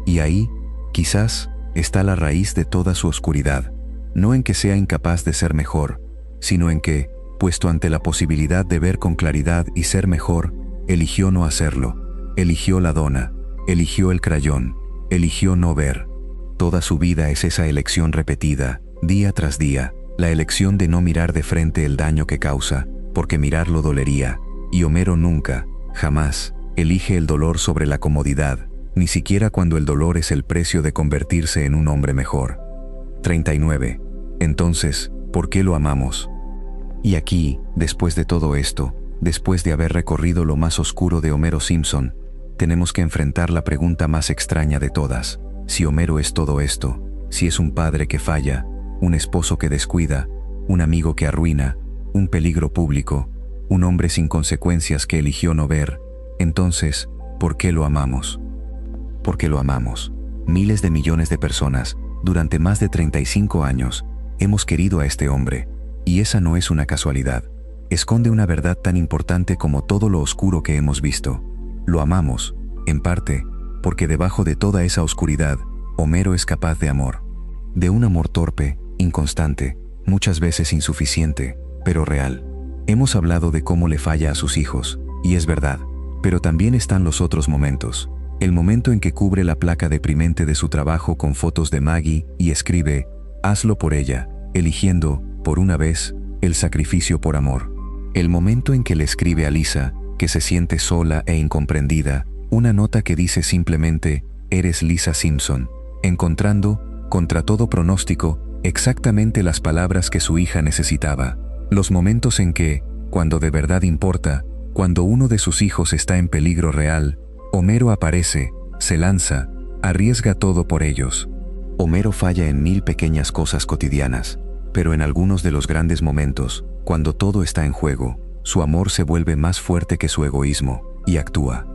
Y ahí, quizás, está la raíz de toda su oscuridad, no en que sea incapaz de ser mejor, sino en que, puesto ante la posibilidad de ver con claridad y ser mejor, eligió no hacerlo, eligió la dona, eligió el crayón, eligió no ver. Toda su vida es esa elección repetida, día tras día, la elección de no mirar de frente el daño que causa, porque mirarlo dolería, y Homero nunca, jamás, elige el dolor sobre la comodidad, ni siquiera cuando el dolor es el precio de convertirse en un hombre mejor. 39. Entonces, ¿por qué lo amamos? Y aquí, después de todo esto, después de haber recorrido lo más oscuro de Homero Simpson, tenemos que enfrentar la pregunta más extraña de todas. Si Homero es todo esto, si es un padre que falla, un esposo que descuida, un amigo que arruina, un peligro público, un hombre sin consecuencias que eligió no ver, entonces, ¿por qué lo amamos? ¿Por qué lo amamos? Miles de millones de personas, durante más de 35 años, hemos querido a este hombre, y esa no es una casualidad. Esconde una verdad tan importante como todo lo oscuro que hemos visto. Lo amamos, en parte, porque debajo de toda esa oscuridad, Homero es capaz de amor. De un amor torpe, inconstante, muchas veces insuficiente, pero real. Hemos hablado de cómo le falla a sus hijos, y es verdad, pero también están los otros momentos. El momento en que cubre la placa deprimente de su trabajo con fotos de Maggie y escribe, hazlo por ella, eligiendo, por una vez, el sacrificio por amor. El momento en que le escribe a Lisa, que se siente sola e incomprendida, una nota que dice simplemente, eres Lisa Simpson, encontrando, contra todo pronóstico, exactamente las palabras que su hija necesitaba. Los momentos en que, cuando de verdad importa, cuando uno de sus hijos está en peligro real, Homero aparece, se lanza, arriesga todo por ellos. Homero falla en 1000 pequeñas cosas cotidianas, pero en algunos de los grandes momentos, cuando todo está en juego, su amor se vuelve más fuerte que su egoísmo, y actúa.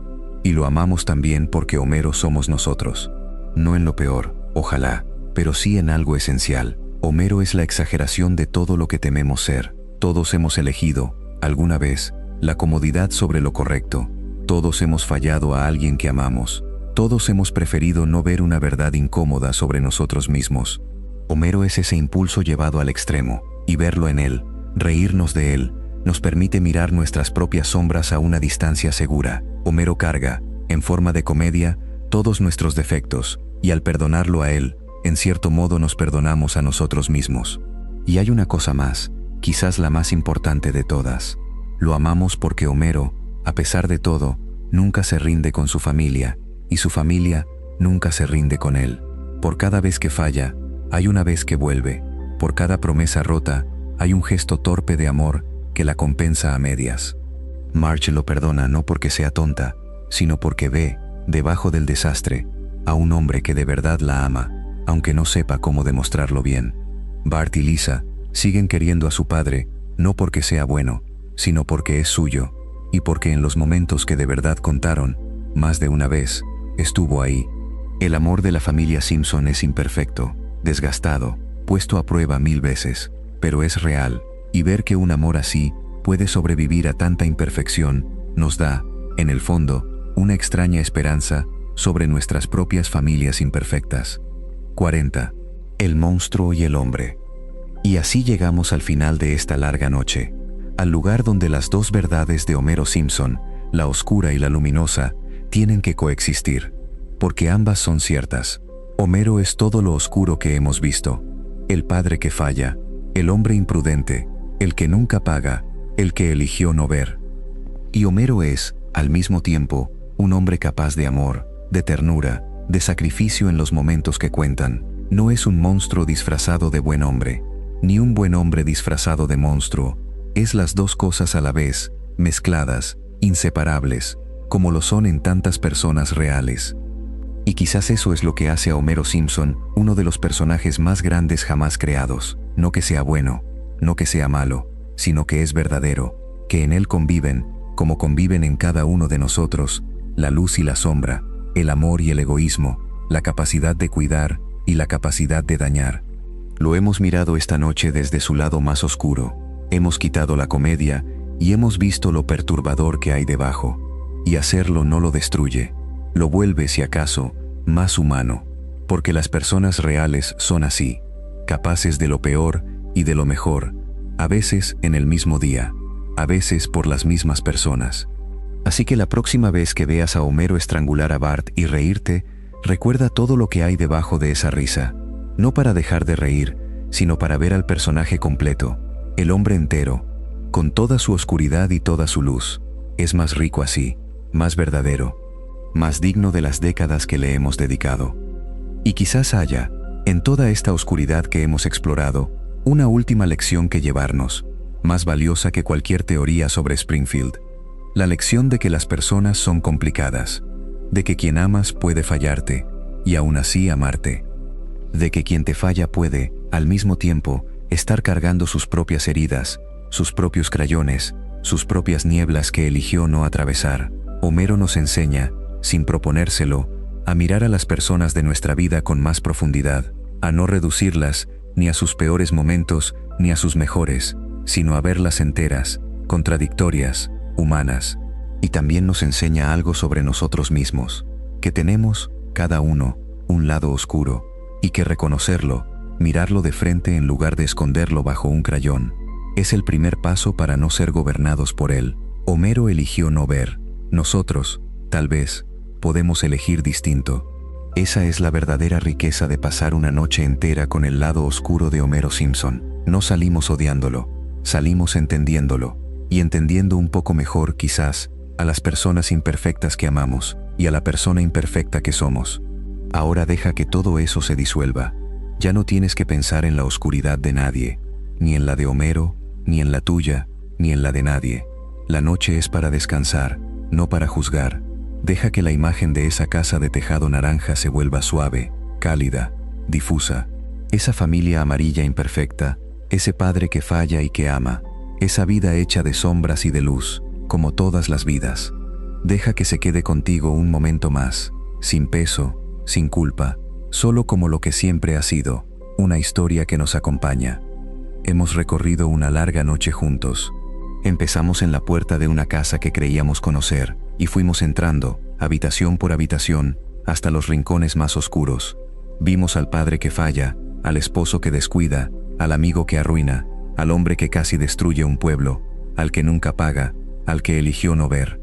Y lo amamos también porque Homero somos nosotros. No en lo peor, ojalá, pero sí en algo esencial. Homero es la exageración de todo lo que tememos ser. Todos hemos elegido, alguna vez, la comodidad sobre lo correcto. Todos hemos fallado a alguien que amamos. Todos hemos preferido no ver una verdad incómoda sobre nosotros mismos. Homero es ese impulso llevado al extremo, y verlo en él, reírnos de él, nos permite mirar nuestras propias sombras a una distancia segura. Homero carga, en forma de comedia, todos nuestros defectos, y al perdonarlo a él, en cierto modo nos perdonamos a nosotros mismos. Y hay una cosa más, quizás la más importante de todas. Lo amamos porque Homero, a pesar de todo, nunca se rinde con su familia, y su familia nunca se rinde con él. Por cada vez que falla, hay una vez que vuelve. Por cada promesa rota, hay un gesto torpe de amor que la compensa a medias. Marge lo perdona no porque sea tonta, sino porque ve, debajo del desastre, a un hombre que de verdad la ama, aunque no sepa cómo demostrarlo bien. Bart y Lisa siguen queriendo a su padre, no porque sea bueno, sino porque es suyo, y porque en los momentos que de verdad contaron, más de una vez, estuvo ahí. El amor de la familia Simpson es imperfecto, desgastado, puesto a prueba 1000 veces, pero es real, y ver que un amor así puede sobrevivir a tanta imperfección, nos da, en el fondo, una extraña esperanza sobre nuestras propias familias imperfectas. 40. El monstruo y el hombre. Y así llegamos al final de esta larga noche, al lugar donde las dos verdades de Homero Simpson, la oscura y la luminosa, tienen que coexistir, porque ambas son ciertas. Homero es todo lo oscuro que hemos visto, el padre que falla, el hombre imprudente, el que nunca paga, el que eligió no ver. Y Homero es, al mismo tiempo, un hombre capaz de amor, de ternura, de sacrificio en los momentos que cuentan. No es un monstruo disfrazado de buen hombre, ni un buen hombre disfrazado de monstruo. Es las dos cosas a la vez, mezcladas, inseparables, como lo son en tantas personas reales. Y quizás eso es lo que hace a Homero Simpson uno de los personajes más grandes jamás creados. No que sea bueno, no que sea malo, sino que es verdadero, que en él conviven, como conviven en cada uno de nosotros, la luz y la sombra, el amor y el egoísmo, la capacidad de cuidar y la capacidad de dañar. Lo hemos mirado esta noche desde su lado más oscuro, hemos quitado la comedia y hemos visto lo perturbador que hay debajo, y hacerlo no lo destruye, lo vuelve, si acaso, más humano, porque las personas reales son así, capaces de lo peor y de lo mejor, a veces en el mismo día, a veces por las mismas personas. Así que la próxima vez que veas a Homero estrangular a Bart y reírte, recuerda todo lo que hay debajo de esa risa, no para dejar de reír, sino para ver al personaje completo, el hombre entero, con toda su oscuridad y toda su luz. Es más rico así, más verdadero, más digno de las décadas que le hemos dedicado. Y quizás haya, en toda esta oscuridad que hemos explorado, una última lección que llevarnos, más valiosa que cualquier teoría sobre Springfield. La lección de que las personas son complicadas, de que quien amas puede fallarte, y aún así amarte. De que quien te falla puede, al mismo tiempo, estar cargando sus propias heridas, sus propios crayones, sus propias nieblas que eligió no atravesar. Homero nos enseña, sin proponérselo, a mirar a las personas de nuestra vida con más profundidad, a no reducirlas, ni a sus peores momentos, ni a sus mejores, sino a verlas enteras, contradictorias, humanas. Y también nos enseña algo sobre nosotros mismos, que tenemos, cada uno, un lado oscuro, y que reconocerlo, mirarlo de frente en lugar de esconderlo bajo un crayón, es el primer paso para no ser gobernados por él. Homero eligió no ver. Nosotros, tal vez, podemos elegir distinto. Esa es la verdadera riqueza de pasar una noche entera con el lado oscuro de Homero Simpson. No salimos odiándolo, salimos entendiéndolo, y entendiendo un poco mejor, quizás, a las personas imperfectas que amamos, y a la persona imperfecta que somos. Ahora deja que todo eso se disuelva. Ya no tienes que pensar en la oscuridad de nadie, ni en la de Homero, ni en la tuya, ni en la de nadie. La noche es para descansar, no para juzgar. Deja que la imagen de esa casa de tejado naranja se vuelva suave, cálida, difusa. Esa familia amarilla imperfecta, ese padre que falla y que ama, esa vida hecha de sombras y de luz, como todas las vidas. Deja que se quede contigo un momento más, sin peso, sin culpa, solo como lo que siempre ha sido, una historia que nos acompaña. Hemos recorrido una larga noche juntos. Empezamos en la puerta de una casa que creíamos conocer, y fuimos entrando, habitación por habitación, hasta los rincones más oscuros. Vimos al padre que falla, al esposo que descuida, al amigo que arruina, al hombre que casi destruye un pueblo, al que nunca paga, al que eligió no ver.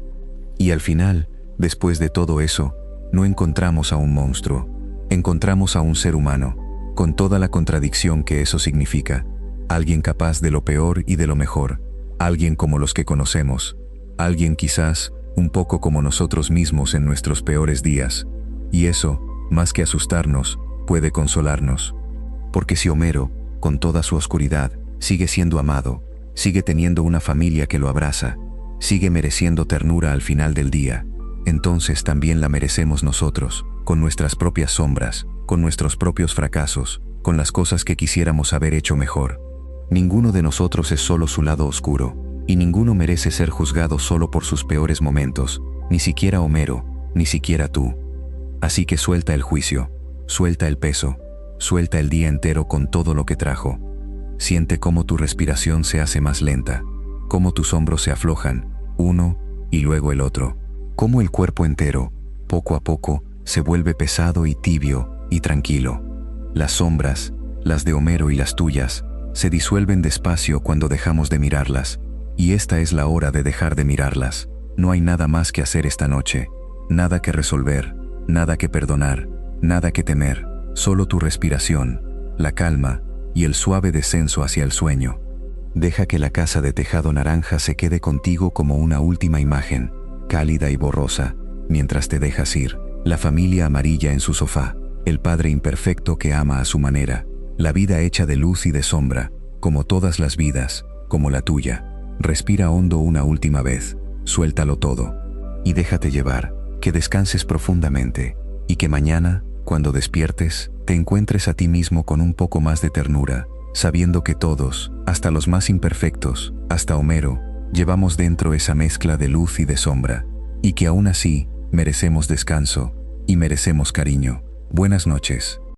Y al final, después de todo eso, no encontramos a un monstruo, encontramos a un ser humano, con toda la contradicción que eso significa. Alguien capaz de lo peor y de lo mejor, alguien como los que conocemos, alguien quizás un poco como nosotros mismos en nuestros peores días. Y eso, más que asustarnos, puede consolarnos. Porque si Homero, con toda su oscuridad, sigue siendo amado, sigue teniendo una familia que lo abraza, sigue mereciendo ternura al final del día, entonces también la merecemos nosotros, con nuestras propias sombras, con nuestros propios fracasos, con las cosas que quisiéramos haber hecho mejor. Ninguno de nosotros es solo su lado oscuro, Y ninguno merece ser juzgado solo por sus peores momentos, ni siquiera Homero, ni siquiera tú. Así que suelta el juicio, suelta el peso, suelta el día entero con todo lo que trajo. Siente cómo tu respiración se hace más lenta, cómo tus hombros se aflojan, uno y luego el otro, cómo el cuerpo entero, poco a poco, se vuelve pesado y tibio y tranquilo. Las sombras, las de Homero y las tuyas, se disuelven despacio cuando dejamos de mirarlas, y esta es la hora de dejar de mirarlas. No hay nada más que hacer esta noche, nada que resolver, nada que perdonar, nada que temer, solo tu respiración, la calma y el suave descenso hacia el sueño. Deja que la casa de tejado naranja se quede contigo como una última imagen, cálida y borrosa, mientras te dejas ir. La familia amarilla en su sofá, el padre imperfecto que ama a su manera, la vida hecha de luz y de sombra, como todas las vidas, como la tuya. Respira hondo una última vez, suéltalo todo, y déjate llevar, que descanses profundamente, y que mañana, cuando despiertes, te encuentres a ti mismo con un poco más de ternura, sabiendo que todos, hasta los más imperfectos, hasta Homero, llevamos dentro esa mezcla de luz y de sombra, y que aún así, merecemos descanso, y merecemos cariño. Buenas noches.